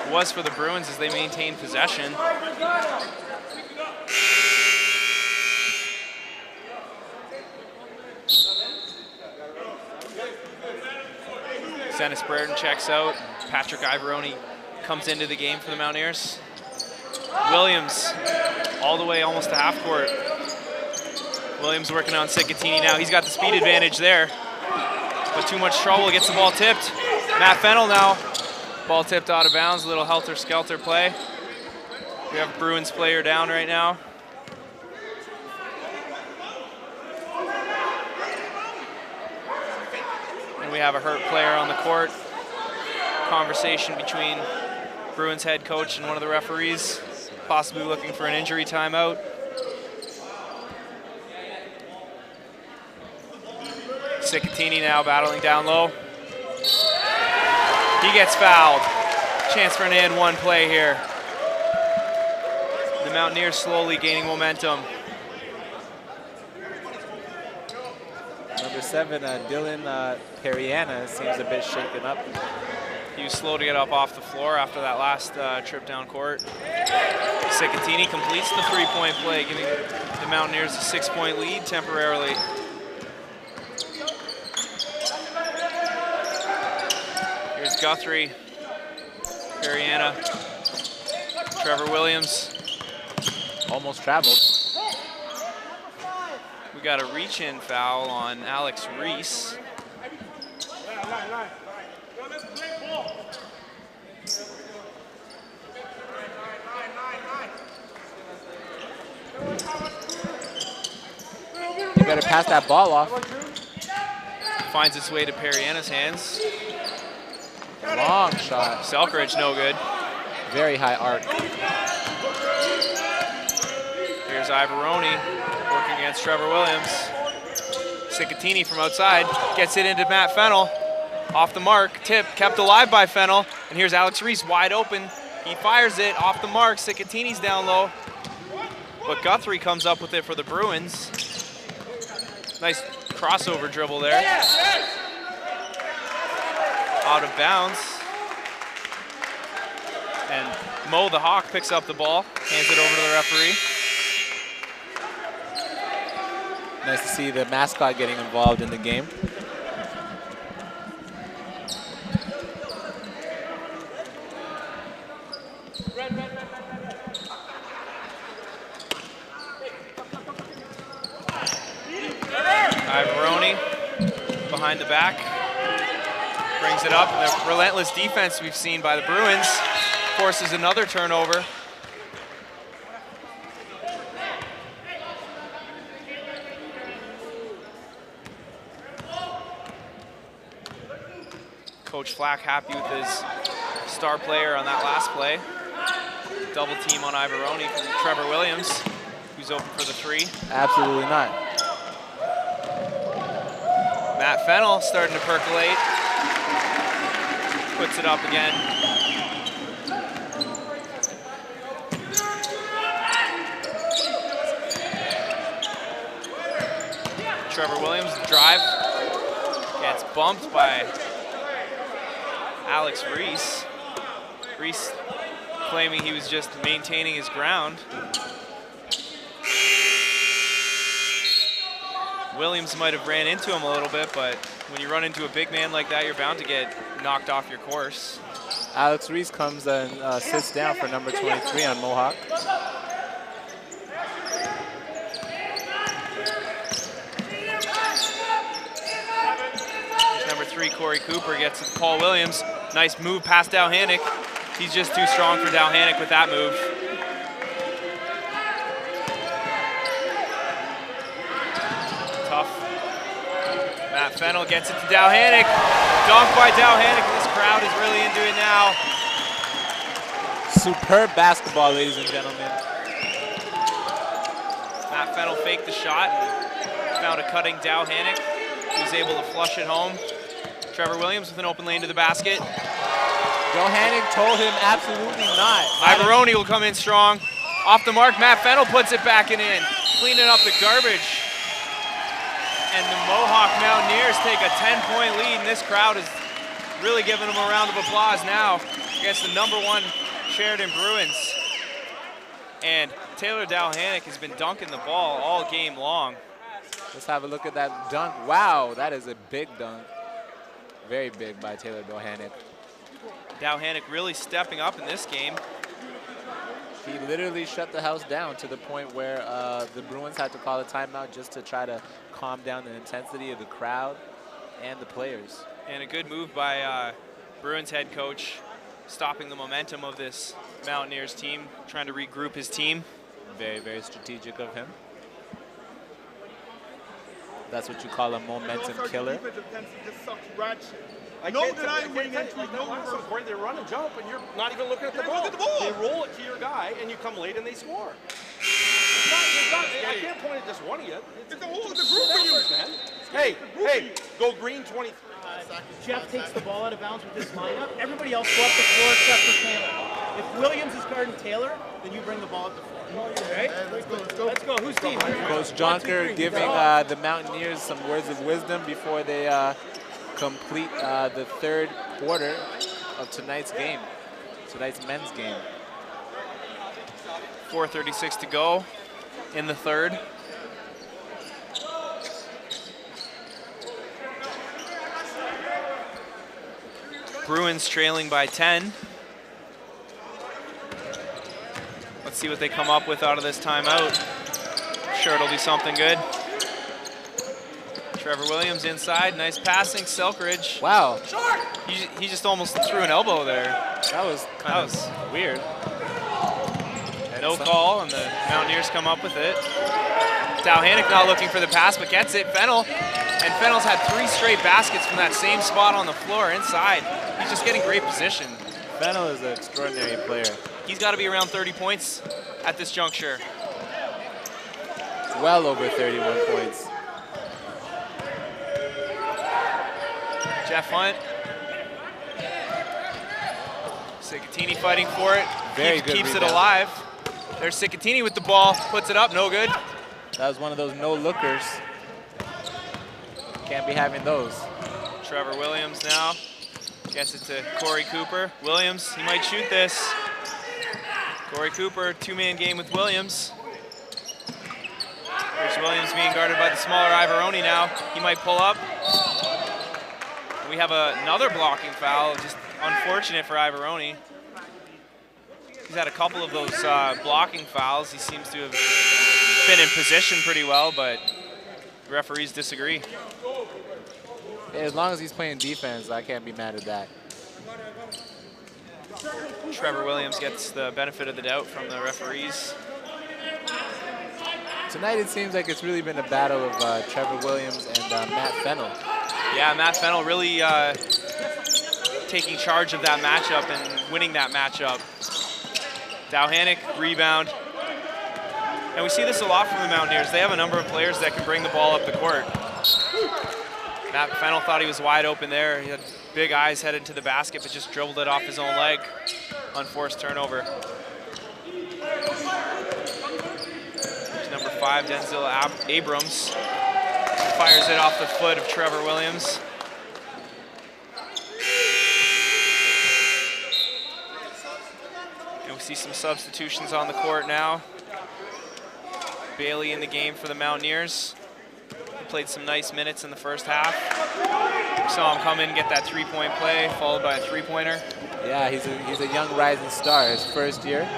It was for the Bruins as they maintained possession. Zenas Brereton checks out. Patrick Ivoroni comes into the game for the Mountaineers. Williams all the way almost to half court. Williams working on Cicatini now. He's got the speed advantage there, but too much trouble, gets the ball tipped. Matt Fennell now. Ball tipped out of bounds, a little helter-skelter play. We have Bruins player down right now. And we have a hurt player on the court. Conversation between Bruins head coach and one of the referees, possibly looking for an injury timeout. Cicatini now battling down low. He gets fouled. Chance for an and one play here. The Mountaineers slowly gaining momentum. Number 7, Dylan Periana seems a bit shaken up. He was slow to get up off the floor after that last trip down court. Cicatini completes the three-point play, giving the Mountaineers a 6-point lead temporarily. Here's Guthrie, Periana, Trevor Williams. Almost traveled. We got a reach-in foul on Alex Reese. You better pass that ball off. Finds its way to Periana's hands. Long shot. Selkridge no good. Very high arc. Here's Ivoroni working against Trevor Williams. Cicatini from outside gets it into Matt Fennell. Off the mark, tip, kept alive by Fennell. And here's Alex Reese wide open. He fires it off the mark. Cicatini's down low. But Guthrie comes up with it for the Bruins. Nice crossover dribble there. Out of bounds. And Mo the Hawk picks up the ball, hands it over to the referee. Nice to see the mascot getting involved in the game. Ivoroni behind the back, brings it up. And the relentless defense we've seen by the Bruins forces another turnover. Coach Flack happy with his star player on that last play. Double team on Ivoroni from Trevor Williams, who's open for the three. Absolutely not. Matt Fennell starting to percolate. Puts it up again. Trevor Williams, drive. Gets bumped by Alex Reese. Reese claiming he was just maintaining his ground. Williams might have ran into him a little bit, but when you run into a big man like that, you're bound to get knocked off your course. Alex Reese comes and sits down for number 23 on Mohawk. Here's number 3, Corey Cooper, gets it to Paul Williams. Nice move past Dowhanick. He's just too strong for Dowhanick with that move. Tough. Matt Fennell gets it to Dowhanick. Dunked by Dowhanick. This crowd is really into it now. Superb basketball, ladies and gentlemen. Matt Fennell faked the shot. Found a cutting Dowhanick. He was able to flush it home. Trevor Williams with an open lane to the basket. Dowhanick told him absolutely not. Ivoroni will come in strong. Off the mark, Matt Fennell puts it back and in. Cleaning up the garbage. And the Mohawk Mountaineers take a 10-point lead, and this crowd is really giving them a round of applause now against the #1 Sheridan Bruins. And Taylor Dowhanick has been dunking the ball all game long. Let's have a look at that dunk. Wow, that is a big dunk. Very big by Taylor Bohannon. Dowhanick really stepping up in this game. He literally shut the house down to the point where the Bruins had to call a timeout just to try to calm down the intensity of the crowd and the players. And a good move by Bruins head coach, stopping the momentum of this Mountaineers team, trying to regroup his team. Very, very strategic of him. That's what you call a momentum killer. They run and jump, and you're not even looking at the ball. They roll it to your guy, and you come late, and they score. I can't point at just one of you. It's a whole group of you, man. Hey, go green 20. Jeff takes the ball out of bounds with this lineup. Everybody else go up the floor except for Taylor. If Williams is guarding Taylor, then you bring the ball up the floor. Right? Let's go. Who's team? Coach Jonker giving the Mountaineers some words of wisdom before they complete the third quarter of tonight's game, tonight's men's game. 4:36 to go in the third. Bruins trailing by 10. Let's see what they come up with out of this timeout. Sure, it'll be something good. Trevor Williams inside, nice passing, Selkridge. Wow. He just almost threw an elbow there. That was kind of weird. No call, and the Mountaineers come up with it. Dowhanick not looking for the pass, but gets it. Fennell, and Fennell's had 3 straight baskets from that same spot on the floor inside. He's just getting great position. Fennell is an extraordinary player. He's got to be around 30 points at this juncture. Well over 31 points. Jeff Hunt. Cicatini fighting for it. Very good keeps it rebound. alive. There's Cicatini with the ball, puts it up, no good. That was one of those no-lookers. Can't be having those. Trevor Williams now gets it to Corey Cooper. Williams, he might shoot this. Corey Cooper, 2-man game with Williams. There's Williams being guarded by the smaller Ivoroni now. He might pull up. We have another blocking foul, just unfortunate for Ivoroni. He's had a couple of those blocking fouls. He seems to have been in position pretty well, but the referees disagree. Yeah, as long as he's playing defense, I can't be mad at that. Trevor Williams gets the benefit of the doubt from the referees. Tonight it seems like it's really been a battle of Trevor Williams and Matt Fennell. Yeah, Matt Fennell really taking charge of that matchup and winning that matchup. Dowhanick, rebound. And we see this a lot from the Mountaineers. They have a number of players that can bring the ball up the court. Matt Fennell thought he was wide open there. He had big eyes headed to the basket, but just dribbled it off his own leg. Unforced turnover. There's number 5, Denzel Abrams. Fires it off the foot of Trevor Williams. And we see some substitutions on the court now. Bailey in the game for the Mountaineers. He played some nice minutes in the first half. We saw him come in and get that 3-point play, followed by a 3-pointer. Yeah, he's a young rising star, his first year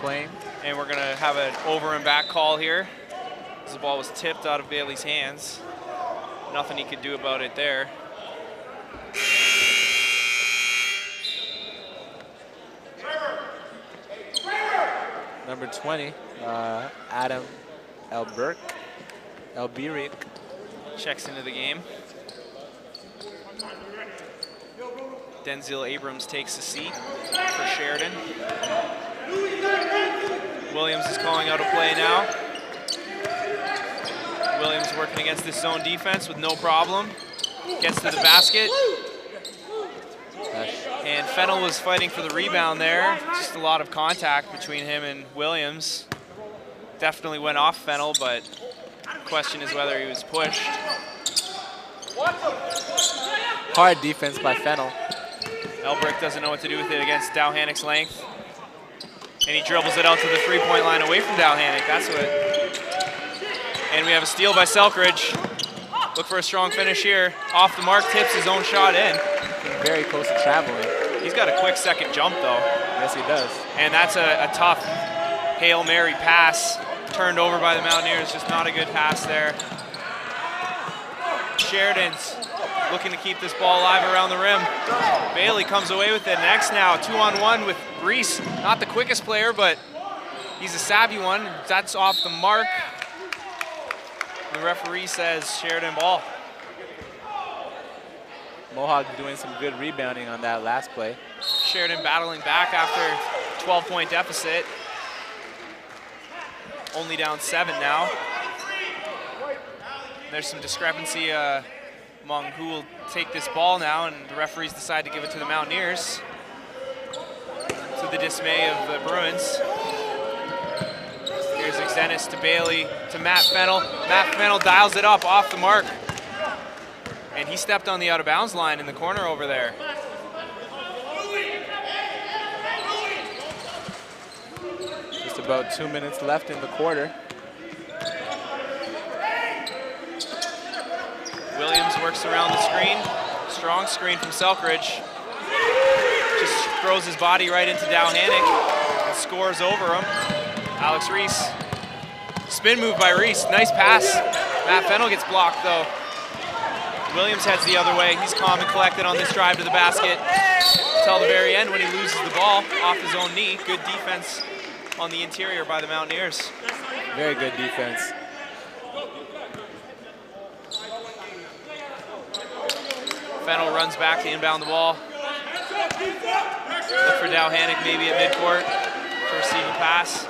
playing. And we're gonna have an over and back call here. As the ball was tipped out of Bailey's hands. Nothing he could do about it there. Number 20, Adam Elbiric. Checks into the game. Denzel Abrams takes a seat for Sheridan. Williams is calling out a play now. Williams working against this zone defense with no problem. Gets to the basket. And Fennell was fighting for the rebound there. Just a lot of contact between him and Williams. Definitely went off Fennell, but the question is whether he was pushed. Hard defense by Fennell. Elbrick doesn't know what to do with it against Dowhanick's length. And he dribbles it out to the 3-point line away from Dowhanick. That's what. And we have a steal by Selkridge. Look for a strong finish here. Off the mark, tips his own shot in. Very close to traveling. He's got a quick second jump, though. Yes, he does. And that's a tough Hail Mary pass. Turned over by the Mountaineers. Just not a good pass there. Sheridan's looking to keep this ball alive around the rim. Bailey comes away with it. Next now, 2-on-1 with Reese. Not the quickest player, but he's a savvy one. That's off the mark. The referee says Sheridan ball. Mohawk doing some good rebounding on that last play. Sheridan battling back after 12-point deficit. Only down 7 now. There's some discrepancy among who will take this ball now, and the referees decide to give it to the Mountaineers, to the dismay of the Bruins. Here's Xenis to Bailey to Matt Fennell. Matt Fennell dials it up off the mark. And he stepped on the out of bounds line in the corner over there. Just about 2 minutes left in the quarter. Williams works around the screen. Strong screen from Selkridge. Just throws his body right into Dowhannick and scores over him. Alex Reese. Spin move by Reese. Nice pass. Matt Fennell gets blocked, though. Williams heads the other way. He's calm and collected on this drive to the basket until the very end when he loses the ball off his own knee. Good defense on the interior by the Mountaineers. Very good defense. Fennell runs back to inbound the ball. Look for Dowhannick maybe at midcourt to receive a pass,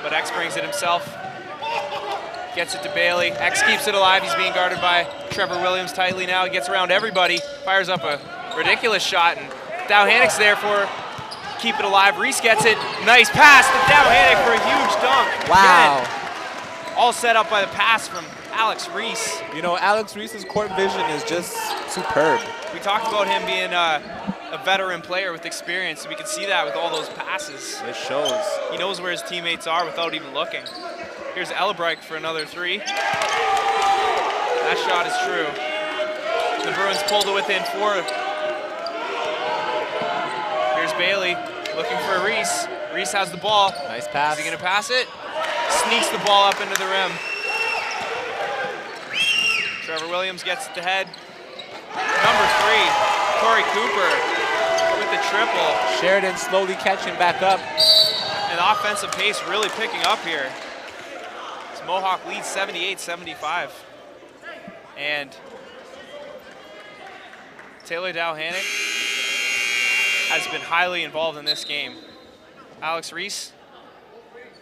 but X brings it himself. Gets it to Bailey. X keeps it alive. He's being guarded by Trevor Williams tightly now. He gets around everybody, fires up a ridiculous shot, and Dowhannick's there for keep it alive. Reese gets it. Nice pass to Dowhannick for a huge dunk. Wow. Again, all set up by the pass from Alex Reese. You know, Alex Reese's court vision is just superb. We talked about him being a veteran player with experience, and we can see that with all those passes. It shows. He knows where his teammates are without even looking. Here's Elbrecht for another 3. That shot is true. The Bruins pulled it within 4. Here's Bailey looking for Reese. Reese has the ball. Nice pass. Is he gonna pass it? Sneaks the ball up into the rim. Trevor Williams gets it to head. Number 3, Corey Cooper with the triple. Sheridan slowly catching back up. And the offensive pace really picking up here. Mohawk leads 78-75. And Taylor Dowhannick has been highly involved in this game. Alex Reese,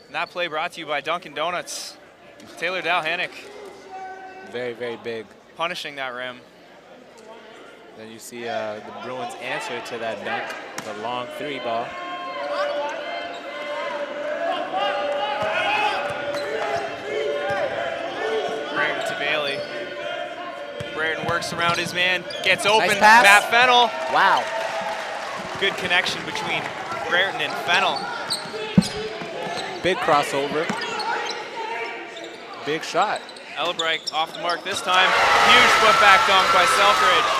and that play brought to you by Dunkin' Donuts. Taylor Dowhannick. Very, very big. Punishing that rim. Then you see the Bruins answer to that dunk, the long 3 ball. Brereton works around his man, gets open, nice pass. Matt Fennell. Wow. Good connection between Brereton and Fennell. Big crossover. Big shot. Elbrecht off the mark this time. Huge putback dunk by Selkridge.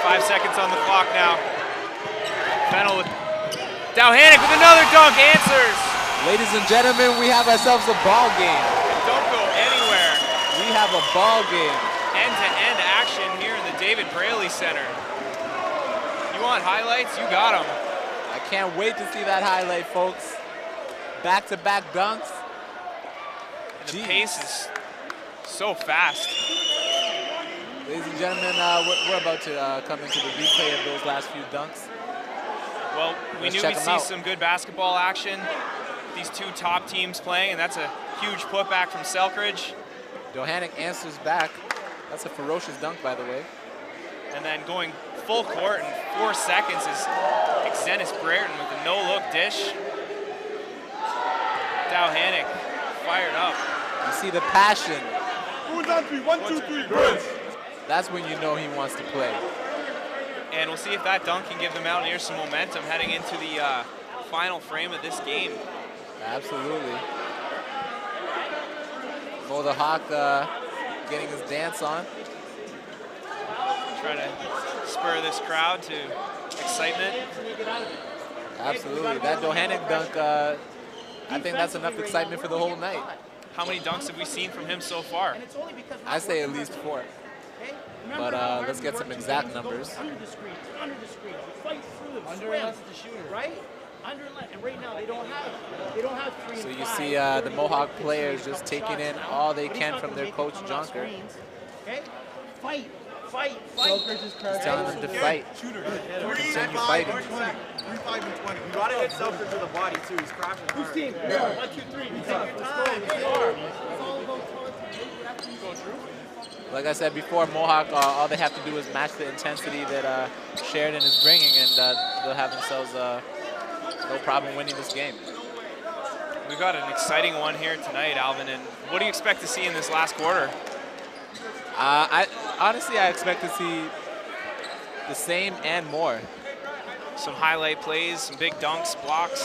5 seconds on the clock now. Fennell with Dowhannick with another dunk, answers. Ladies and gentlemen, we have ourselves a ball game. Don't go anywhere. We have a ball game. End-to-end action here in the David Braley Center. You want highlights? You got them. I can't wait to see that highlight, folks. Back-to-back dunks. And the pace is so fast. Ladies and gentlemen, we're about to come into the replay of those last few dunks. Well, we knew we'd see some good basketball action. These 2 top teams playing, and that's a huge putback from Selkridge. Dowhannick answers back. That's a ferocious dunk, by the way. And then going full court in 4 seconds is Xenis Brereton with a no-look dish. Dowhannick fired up. You see the passion. Bruins on 3, 1, 2, 3, Bruins. That's when you know he wants to play. And we'll see if that dunk can give the Mountaineers some momentum heading into the final frame of this game. Absolutely. Mo the Hawk getting his dance on. Try to spur this crowd to excitement. Absolutely. That Dohanik dunk, I think that's enough excitement for the whole night. How many dunks have we seen from him so far? I say at least 4. But let's get some exact numbers. Under the screen, fight through them, Under unless it's a shooter. right? Under and right now they don't have 3 and So 5. you see the Mohawk players just taking in all they can from their coach, Jonker. Okay? Fight. He's telling them to fight. Continue fighting. 3, 5, and 20. You gotta hit Selkirk to the body too. He's crashing hard. Who's team? 1, 2, 3. Let's go. It's all about Like I said before, Mohawk, all they have to do is match the intensity that Sheridan is bringing, and they'll have themselves no problem winning this game. We've got an exciting one here tonight, Alvin, and what do you expect to see in this last quarter? Honestly, I expect to see the same and more. Some highlight plays, some big dunks, blocks.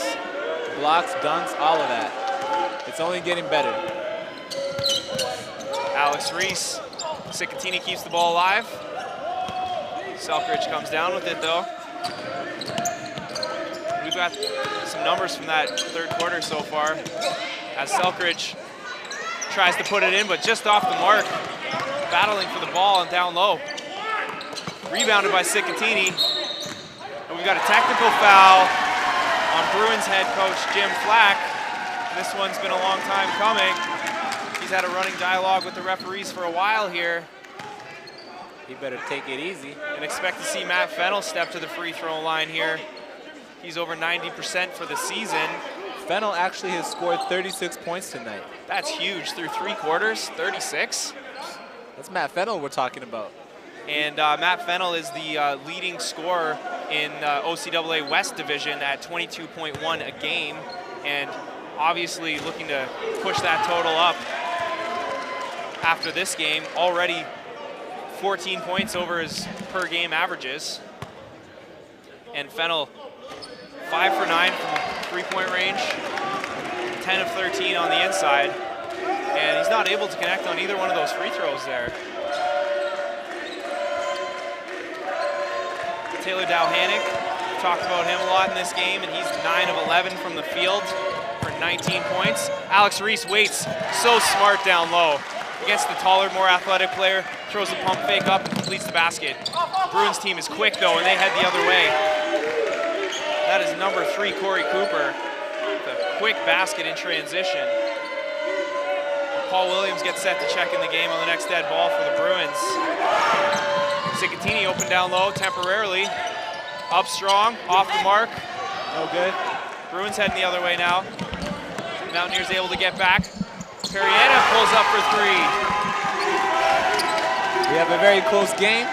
Blocks, dunks, all of that. It's only getting better. Alex Reese. Cicatini keeps the ball alive. Selkirk comes down with it, though. We've got some numbers from that third quarter so far as Selkirk tries to put it in, but just off the mark, battling for the ball and down low. Rebounded by Cicatini. And we've got a technical foul on Bruins head coach Jim Flack. This one's been a long time coming. He's had a running dialogue with the referees for a while here. He better take it easy. And expect to see Matt Fennell step to the free throw line here. He's over 90% for the season. Fennell actually has scored 36 points tonight. That's huge. Through 3 quarters, 36. That's Matt Fennell we're talking about. And Matt Fennell is the leading scorer in OCAA West Division at 22.1 a game. And obviously looking to push that total up after this game. Already 14 points over his per game averages. And Fennell 5 for 9 from 3-point range, 10 of 13 on the inside. And he's not able to connect on either one of those free throws there. Taylor Dohanik, talked about him a lot in this game, and he's 9 of 11 from the field for 19 points. Alex Reese waits, so smart down low. Against the taller, more athletic player, throws the pump fake up and completes the basket. The Bruins team is quick though, and they head the other way. That is number 3, Corey Cooper, with a quick basket in transition. Paul Williams gets set to check in the game on the next dead ball for the Bruins. Cicatini open down low temporarily. Up strong, off the mark. No good. Bruins heading the other way now. Mountaineers able to get back. Periana pulls up for 3. We have a very close game.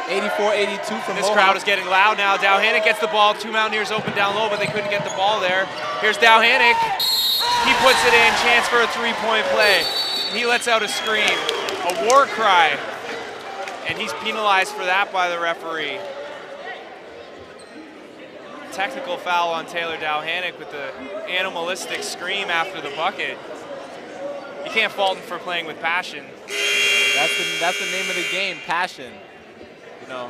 84-82 from This Mohawk. crowd is getting loud now. Dohanik gets the ball. 2 Mountaineers open down low, but they couldn't get the ball there. Here's Dohanik. He puts it in, chance for a 3-point play. He lets out a scream, a war cry, and he's penalized for that by the referee. Technical foul on Taylor Dohanik with the animalistic scream after the bucket. You can't fault him for playing with passion. That's the name of the game, passion. You know.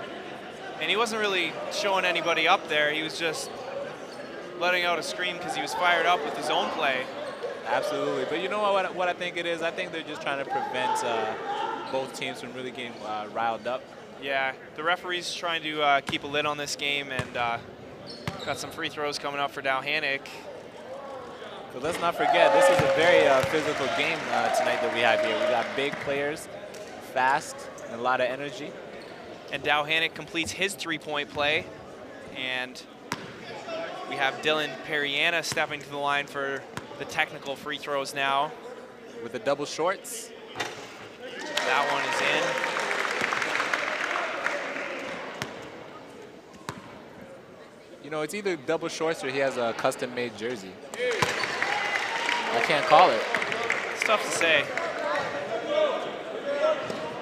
And he wasn't really showing anybody up there. He was just letting out a scream because he was fired up with his own play. Absolutely. But you know what I think it is? I think they're just trying to prevent both teams from really getting riled up. Yeah, the referee's trying to keep a lid on this game, and got some free throws coming up for Dohanik. So let's not forget, this is a very physical game tonight that we have here. We got big players, fast, and a lot of energy. And Dohanik completes his 3-point play. And we have Dylan Periana stepping to the line for the technical free throws now. With the double shorts. That one is in. You know, it's either double shorts or he has a custom-made jersey. I can't call it. It's tough to say.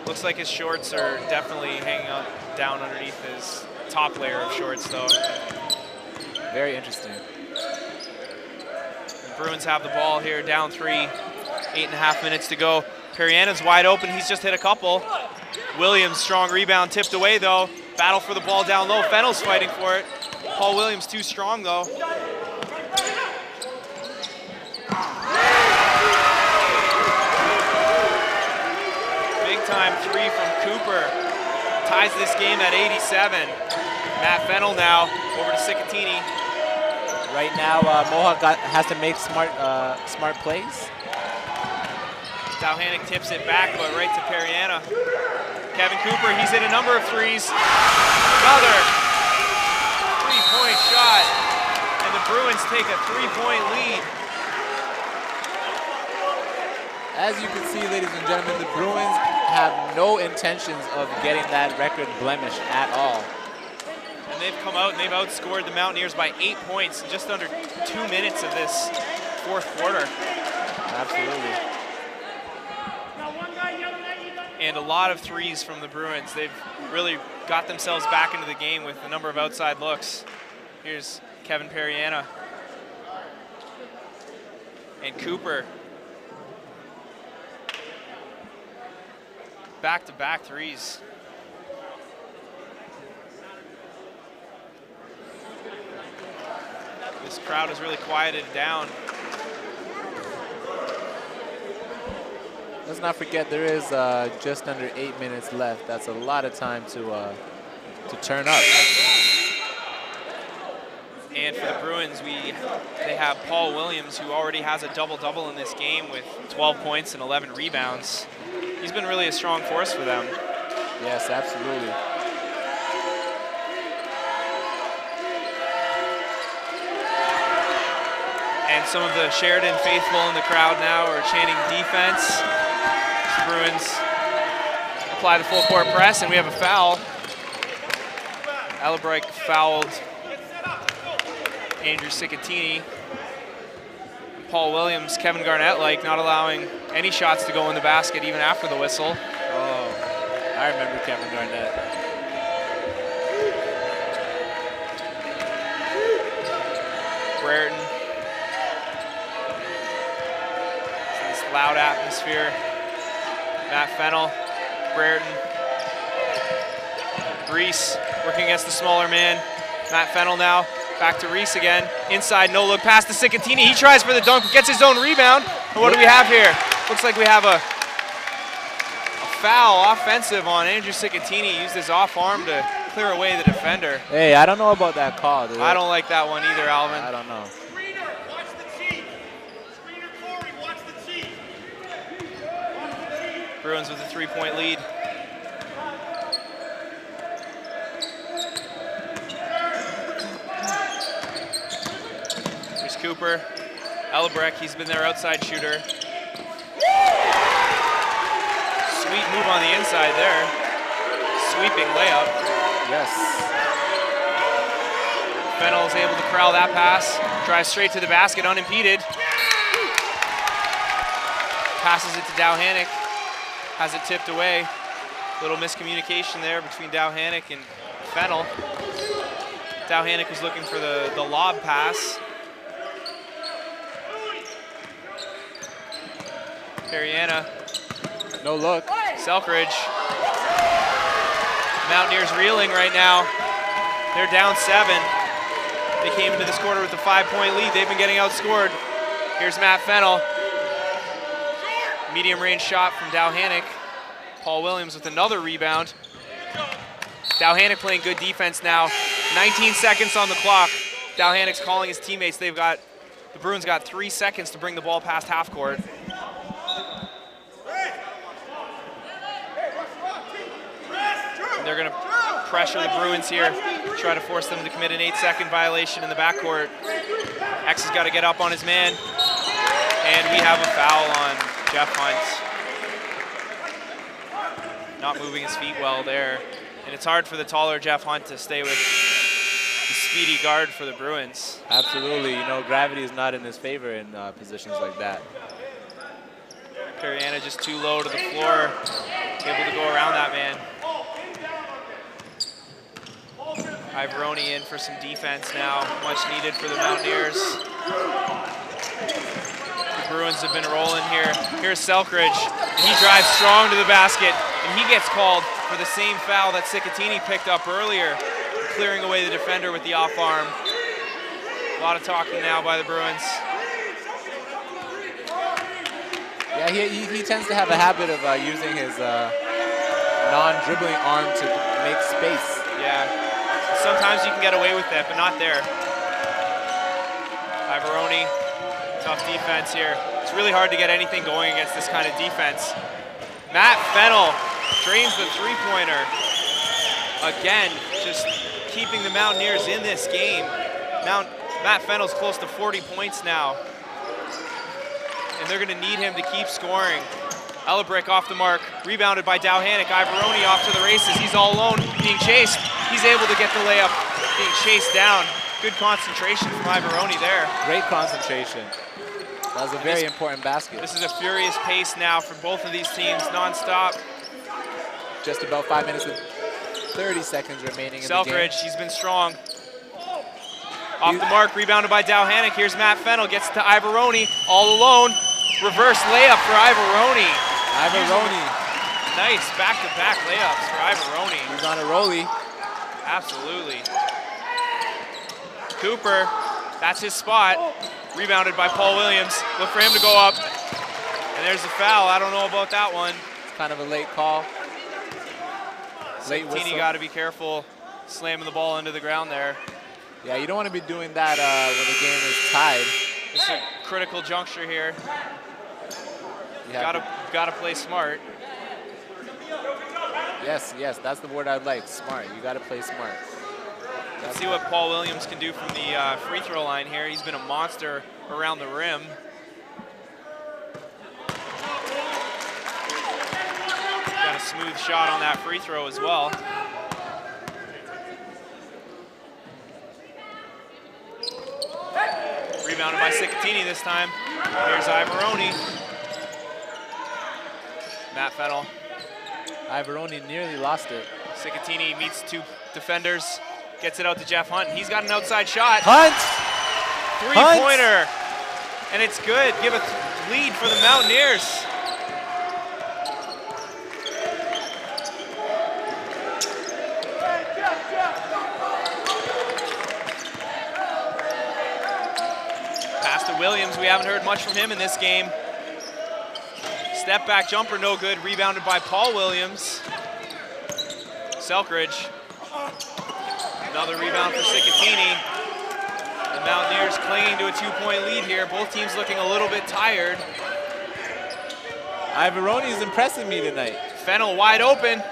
Looks like his shorts are definitely hanging down underneath his top layer of shorts, though. Very interesting. The Bruins have the ball here, down 3. 8.5 minutes to go. Periana's wide open. He's just hit a couple. Williams, strong rebound, tipped away though. Battle for the ball down low. Fennell's fighting for it. Paul Williams too strong though. Big time three from Cooper. Ties this game at 87. Matt Fennell now over to Cicatini. Right now, Mohawk has to make smart plays. Dowhanick tips it back, but right to Periana. Kevin Cooper, he's hit a number of threes. Another three-point shot, and the Bruins take a 3-point lead. As you can see, ladies and gentlemen, the Bruins have no intentions of getting that record blemish at all. And they've come out and they've outscored the Mountaineers by 8 points in just under 2 minutes of this fourth quarter. Absolutely. And a lot of threes from the Bruins. They've really got themselves back into the game with a number of outside looks. Here's Kevin Periana. And Cooper. Back-to-back threes. This crowd has really quieted down. Let's not forget there is just under 8 minutes left. That's a lot of time to turn up. And for the Bruins, they have Paul Williams, who already has a double-double in this game with 12 points and 11 rebounds. He's been really a strong force for them. Yes, absolutely. And some of the Sheridan faithful in the crowd now are chanting defense. The Bruins apply the full court press, and we have a foul. Alabrecht fouled Andrew Cicatini. Paul Williams, Kevin Garnett-like, not allowing any shots to go in the basket even after the whistle. Oh, I remember Kevin Garnett. Brereton. This loud atmosphere. Matt Fennell, Brereton. Reese working against the smaller man. Matt Fennell now. Back to Reese again. Inside, no look pass to Cicatini. He tries for the dunk, gets his own rebound. And what do we have here? Looks like we have a foul offensive on Andrew Cicatini. Used his off arm to clear away the defender. Hey, I don't know about that call, dude. I don't like that one either, Alvin. I don't know. Screener, watch the cheat. Screener Corey, watch the cheat. Bruins with a 3-point lead. Here's Cooper. Elbrecht, he's been their outside shooter. Sweet move on the inside there. Sweeping layup. Yes. Fennell is able to corral that pass. Drives straight to the basket unimpeded. Passes it to Dowhanick. Has it tipped away. Little miscommunication there between Dowhanick and Fennell. Dowhanick was looking for the lob pass. Periana. No look. Selkridge. Mountaineers reeling right now. They're down 7. They came into this quarter with a 5-point lead. They've been getting outscored. Here's Matt Fennell. Medium range shot from Dowhanick. Paul Williams with another rebound. Dowhanick playing good defense now. 19 seconds on the clock. Dowhanick's calling his teammates. The Bruins got 3 seconds to bring the ball past half court. And they're going to pressure the Bruins here, try to force them to commit an 8-second violation in the backcourt. X has got to get up on his man. And we have a foul on Jeff Hunt. Not moving his feet well there. And it's hard for the taller Jeff Hunt to stay with the speedy guard for the Bruins. Absolutely. You know, gravity is not in his favor in positions like that. Periana just too low to the floor, able to go around that man. Ivoroni in for some defense now, much needed for the Mountaineers. The Bruins have been rolling here. Here's Selkridge, and he drives strong to the basket, and he gets called for the same foul that Cicatini picked up earlier, clearing away the defender with the off arm. A lot of talking now by the Bruins. Yeah, he tends to have a habit of using his non-dribbling arm to make space. Yeah, sometimes you can get away with that, but not there. Ivaroni, tough defense here. It's really hard to get anything going against this kind of defense. Matt Fennell drains the three-pointer. Again, just keeping the Mountaineers in this game. Matt Fennell's close to 40 points now. And they're gonna need him to keep scoring. Ellebrick off the mark, rebounded by Dowhanick. Ivaroni off to the races. He's all alone, being chased. He's able to get the layup, being chased down. Good concentration from Ivaroni there. Great concentration. That was a very important basket. This is a furious pace now for both of these teams, nonstop. Just about 5 minutes and 30 seconds remaining in the game. Selkridge, he's been strong. Off the mark, rebounded by Dowhanick. Here's Matt Fennell, gets to Ivaroni, all alone. Reverse layup for Ivaroni. Ivaroni. Nice back-to-back layups for Ivaroni. He's on a rollie. Absolutely. Cooper, that's his spot. Rebounded by Paul Williams. Look for him to go up. And there's a foul. I don't know about that one. It's kind of a late call. Late whistle. Cicatini got to be careful slamming the ball into the ground there. Yeah, you don't want to be doing that when the game is tied. It's a critical juncture here. Gotta play smart. Yes, that's the word I'd like, smart. You gotta play smart. Let's see what Paul Williams can do from the free throw line here. He's been a monster around the rim. Got a smooth shot on that free throw as well. Rebounded by Cicatini this time. Here's Ivaroni. Matt Fennell. Ivaroni nearly lost it. Cicatini meets two defenders, gets it out to Jeff Hunt. He's got an outside shot. Hunt! Three-pointer. And it's good. Give a lead for the Mountaineers. Pass to Williams. We haven't heard much from him in this game. Step back jumper, no good. Rebounded by Paul Williams. Selkridge. Another rebound for Cicatini. The Mountaineers clinging to a 2-point lead here. Both teams looking a little bit tired. Ivaroni is impressing me tonight. Fennell wide open.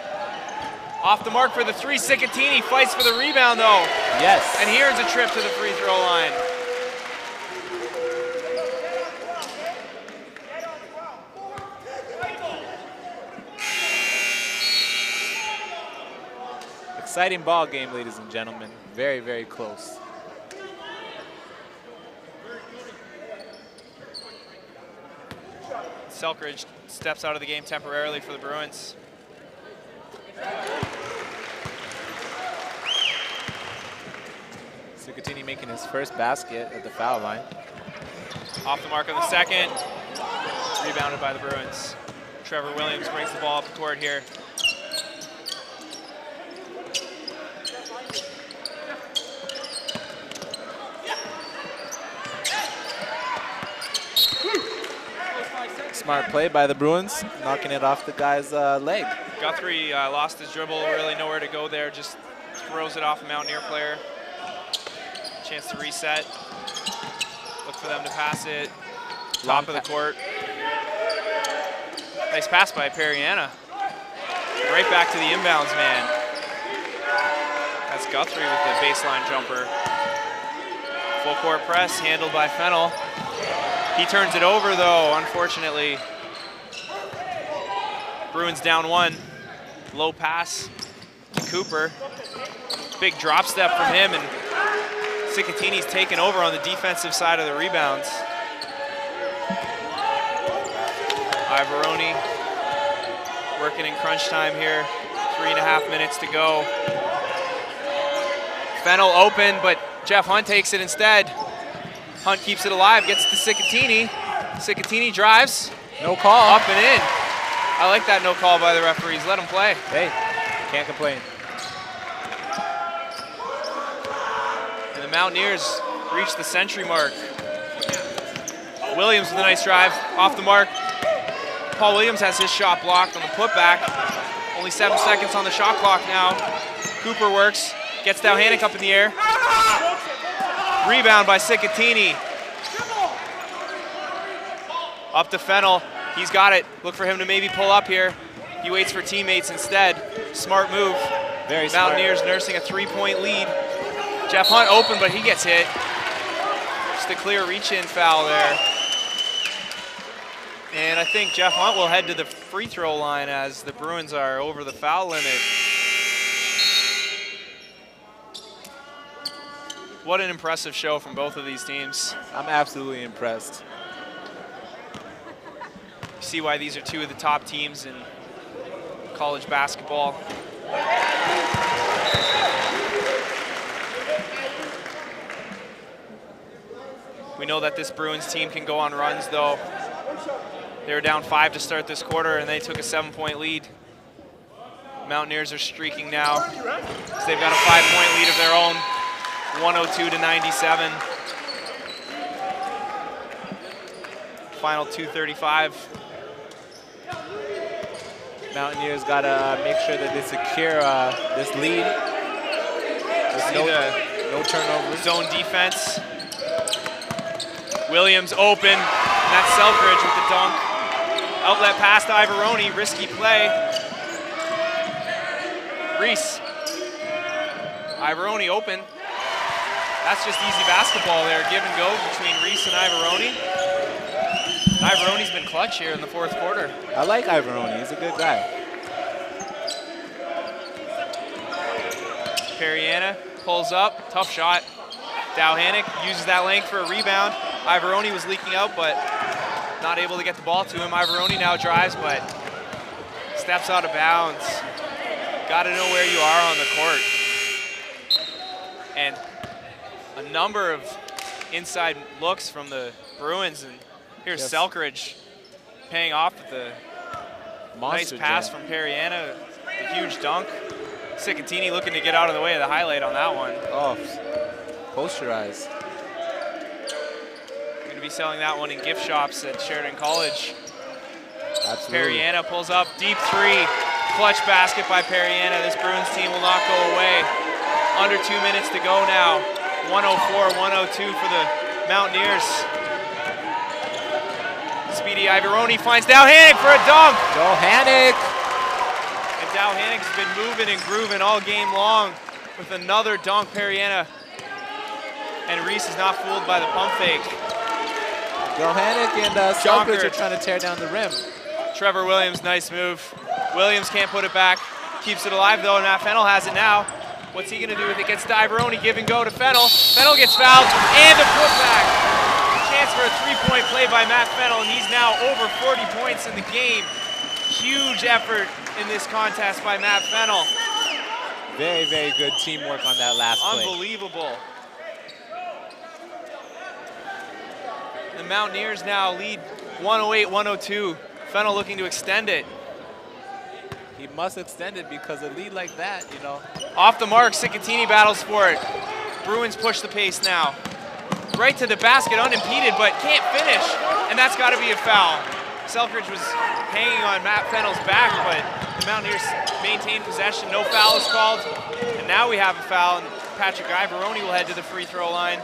Off the mark for the three. Cicatini fights for the rebound though. Yes. And here's a trip to the free throw line. Exciting ball game, ladies and gentlemen. Very, very close. Selkridge steps out of the game temporarily for the Bruins. Cicatini making his first basket at the foul line. Off the mark on the second. Rebounded by the Bruins. Trevor Williams brings the ball up the court here. Smart play by the Bruins, knocking it off the guy's leg. Guthrie lost his dribble, really nowhere to go there, just throws it off a Mountaineer player. Chance to reset. Look for them to pass it. Top of the court. Nice pass by Periana. Right back to the inbounds man. That's Guthrie with the baseline jumper. Full court press handled by Fennell. He turns it over though, unfortunately. Bruins down one. Low pass to Cooper. Big drop step from him, and Cicatini's taken over on the defensive side of the rebounds. Ivaroni working in crunch time here. 3.5 minutes to go. Fennell open, but Jeff Hunt takes it instead. Hunt keeps it alive, gets to Cicatini. Cicatini drives. No call. Up and in. I like that no call by the referees. Let him play. Hey, can't complain. And the Mountaineers reach the century mark. Williams with a nice drive. Off the mark. Paul Williams has his shot blocked on the putback. Only 7 seconds on the shot clock now. Cooper works. Gets Dowhanick up in the air. Rebound by Cicatini. Up to Fennell. He's got it. Look for him to maybe pull up here. He waits for teammates instead. Smart move. Very smart. Mountaineers nursing a 3-point lead. Jeff Hunt open, but he gets hit. Just a clear reach-in foul there. And I think Jeff Hunt will head to the free throw line as the Bruins are over the foul limit. What an impressive show from both of these teams. I'm absolutely impressed. You see why these are two of the top teams in college basketball. We know that this Bruins team can go on runs, though. They were down 5 to start this quarter, and they took a 7-point lead. Mountaineers are streaking now. So they've got a 5-point lead of their own, 102-97. Final 2:35. Mountaineers got to make sure that they secure this lead. No turnovers. Zone defense. Williams open, and that's Selkridge with the dunk. Outlet pass to Ivaroni, risky play. Reese. Ivaroni open. That's just easy basketball there, give and go between Reese and Ivaroni. Ivaroni's been clutch here in the fourth quarter. I like Ivaroni, he's a good guy. Periana pulls up, tough shot. Dowhanick uses that length for a rebound. Ivaroni was leaking out, but not able to get the ball to him. Ivaroni now drives, but steps out of bounds. Got to know where you are on the court. And a number of inside looks from the Bruins, and here's Selkridge paying off with the nice pass from Periana, the huge dunk. Cicatini looking to get out of the way of the highlight on that one. Oh, posterized. Going to be selling that one in gift shops at Sheridan College. Absolutely. Periana pulls up, deep three. Clutch basket by Periana. This Bruins team will not go away. Under 2 minutes to go now. 104-102 for the Mountaineers. Speedy Ivaroni finds Dowhanick for a dunk. Dowhanick. And Dowhanick's been moving and grooving all game long with another dunk. Periana and Reese is not fooled by the pump fake. Dowhanick and Selkridge are trying to tear down the rim. Trevor Williams, nice move. Williams can't put it back. Keeps it alive though, and Matt Fennell has it now. What's he gonna do with it? Gets to Ivaroni, give and go to Fennell. Fennell gets fouled, and a putback. Chance for a three-point play by Matt Fennell, and he's now over 40 points in the game. Huge effort in this contest by Matt Fennell. Very, very good teamwork on that last play. Unbelievable. The Mountaineers now lead 108-102. Fennell looking to extend it. He must extend it because a lead like that, you know. Off the mark, Cicatini battles for it. Bruins push the pace now. Right to the basket, unimpeded, but can't finish, and that's got to be a foul. Selkridge was hanging on Matt Fennell's back, but the Mountaineers maintain possession. No foul is called, and now we have a foul, and Patrick Ivaroni will head to the free throw line.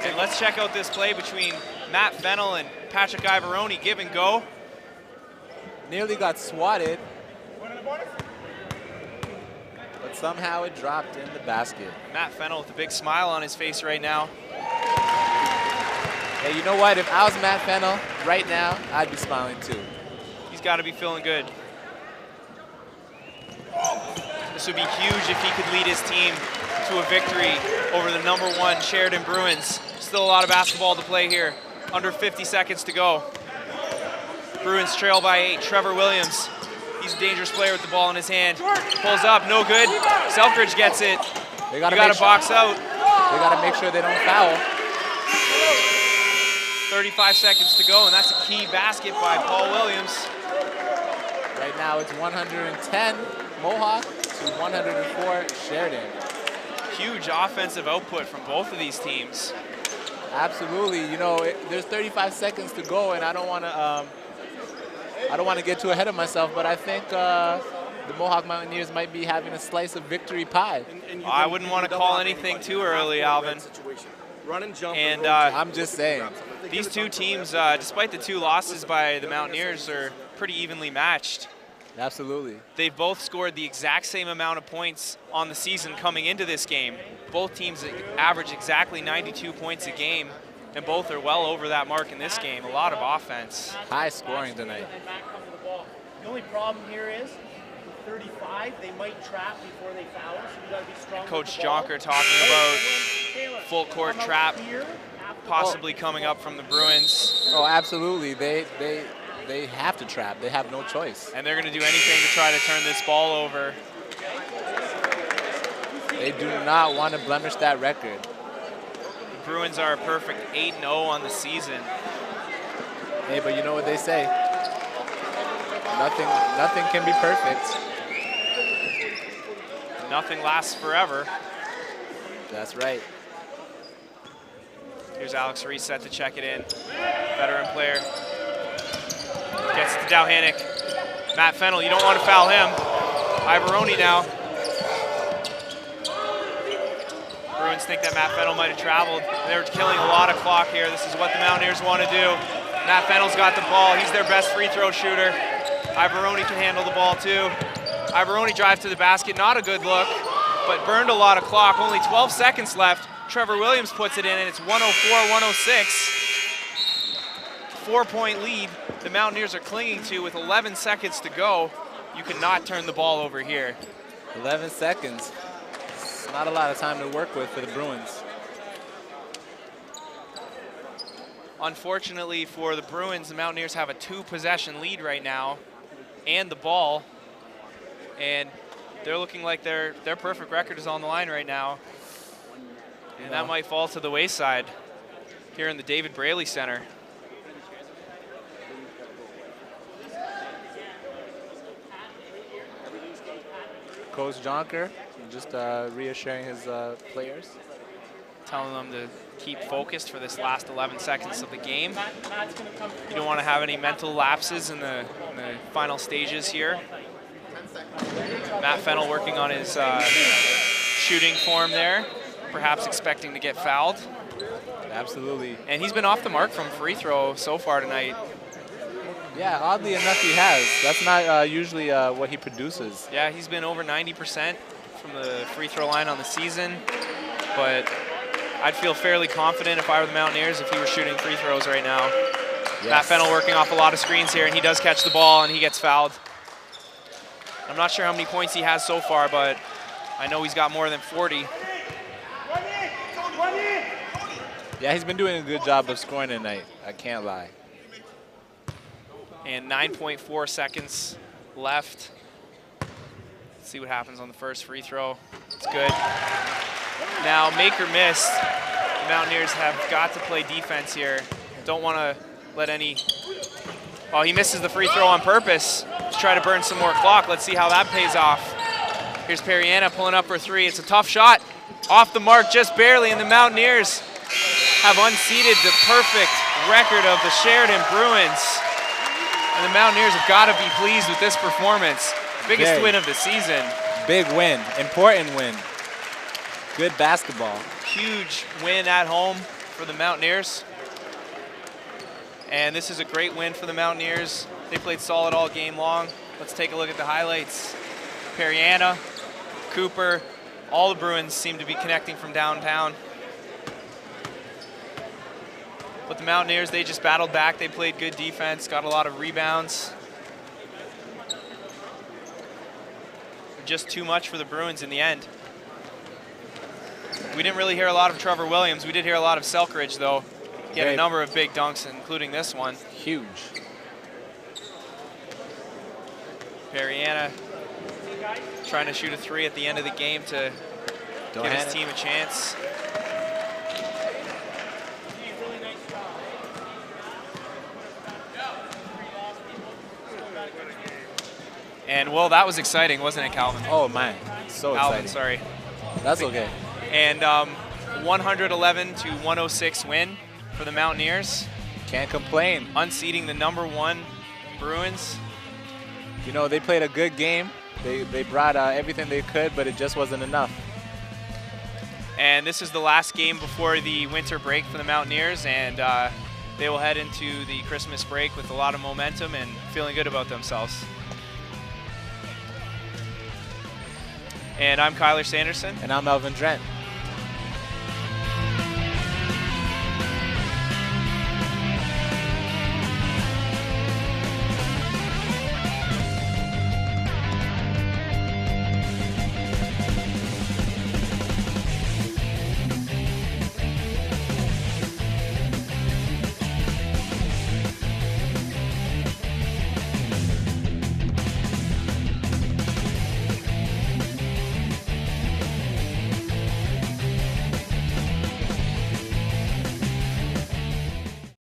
And let's check out this play between Matt Fennell and Patrick Ivaroni, give and go. Nearly got swatted, but somehow it dropped in the basket. Matt Fennell with a big smile on his face right now. Hey, you know what? If I was Matt Fennell right now, I'd be smiling too. He's got to be feeling good. This would be huge if he could lead his team to a victory over the #1 Sheridan Bruins. Still a lot of basketball to play here. Under 50 seconds to go. Bruins trail by 8. Trevor Williams. He's a dangerous player with the ball in his hand. Pulls up, no good. Selkridge gets it. They got to box out. They got to make sure they don't foul. 35 seconds to go, and that's a key basket by Paul Williams. Right now it's 110 Mohawk to 104 Sheridan. Huge offensive output from both of these teams. Absolutely. You know, there's 35 seconds to go, and I don't want to get too ahead of myself, but I think the Mohawk Mountaineers might be having a slice of victory pie. I wouldn't want to call anything too early, Alvin. Run and jump. And I'm just saying. these two teams, despite the 2 losses by the Mountaineers, are pretty evenly matched. Absolutely. They've both scored the exact same amount of points on the season coming into this game. Both teams average exactly 92 points a game, and both are well over that mark in this game. A lot of offense. High scoring tonight. The only problem here is, with 35, they might trap before they foul, so you got to be strong. Coach Jonker talking about full court trap possibly coming up from the Bruins. Oh, absolutely. They have to trap. They have no choice. And they're going to do anything to try to turn this ball over. They do not want to blemish that record. The Bruins are a perfect 8-0 on the season. Hey, but you know what they say? Nothing can be perfect. Nothing lasts forever. That's right. Here's Alex Reset to check it in. Veteran player. Gets it to Dowhanick. Matt Fennell, you don't want to foul him. Ivaroni now. Bruins think that Matt Fennell might have traveled. They're killing a lot of clock here. This is what the Mountaineers want to do. Matt Fennell's got the ball. He's their best free throw shooter. Ivaroni can handle the ball too. Ivaroni drives to the basket, not a good look, but burned a lot of clock. Only 12 seconds left. Trevor Williams puts it in, and it's 104-106. 4-point lead the Mountaineers are clinging to with 11 seconds to go. You cannot turn the ball over here. 11 seconds. It's not a lot of time to work with for the Bruins. Unfortunately for the Bruins, the Mountaineers have a 2-possession lead right now and the ball. And they're looking like their perfect record is on the line right now. And that might fall to the wayside here in the David Braley Center. Coach Jonker just reassuring his players. Telling them to keep focused for this last 11 seconds of the game. You don't want to have any mental lapses in the final stages here. Matt Fennell working on his shooting form there, perhaps expecting to get fouled. Absolutely. And he's been off the mark from free throw so far tonight. Yeah, oddly enough he has. That's not usually what he produces. Yeah, he's been over 90% from the free throw line on the season, but I'd feel fairly confident if I were the Mountaineers if he were shooting free throws right now. Yes. Matt Fennell working off a lot of screens here, and he does catch the ball, and he gets fouled. I'm not sure how many points he has so far, but I know he's got more than 40. Yeah, he's been doing a good job of scoring tonight. I can't lie. And 9.4 seconds left. Let's see what happens on the first free throw. It's good. Now, make or miss, the Mountaineers have got to play defense here. Don't want to let any... Oh, he misses the free throw on purpose to try to burn some more clock. Let's see how that pays off. Here's Periana pulling up for 3. It's a tough shot. Off the mark just barely, and the Mountaineers have unseated the perfect record of the Sheridan Bruins. And the Mountaineers have got to be pleased with this performance. Biggest win of the season. Big win, important win. Good basketball. Huge win at home for the Mountaineers. And this is a great win for the Mountaineers. They played solid all game long. Let's take a look at the highlights. Periana, Cooper, all the Bruins seem to be connecting from downtown. But the Mountaineers, they just battled back. They played good defense, got a lot of rebounds. Just too much for the Bruins in the end. We didn't really hear a lot of Trevor Williams. We did hear a lot of Selkridge, though. He had a number of big dunks, including this one. Huge. Periana trying to shoot a 3 at the end of the game to give his team a chance. And, well, that was exciting, wasn't it, Calvin? Oh, man. So Alvin, exciting. sorry. That's okay. And 111 to 106 win for the Mountaineers, Can't complain. unseating the #1 Bruins. You know, they played a good game. They brought everything they could, but it just wasn't enough. And this is the last game before the winter break for the Mountaineers, and they will head into the Christmas break with a lot of momentum and feeling good about themselves. And I'm Kyler Sanderson. And I'm Melvin Drent.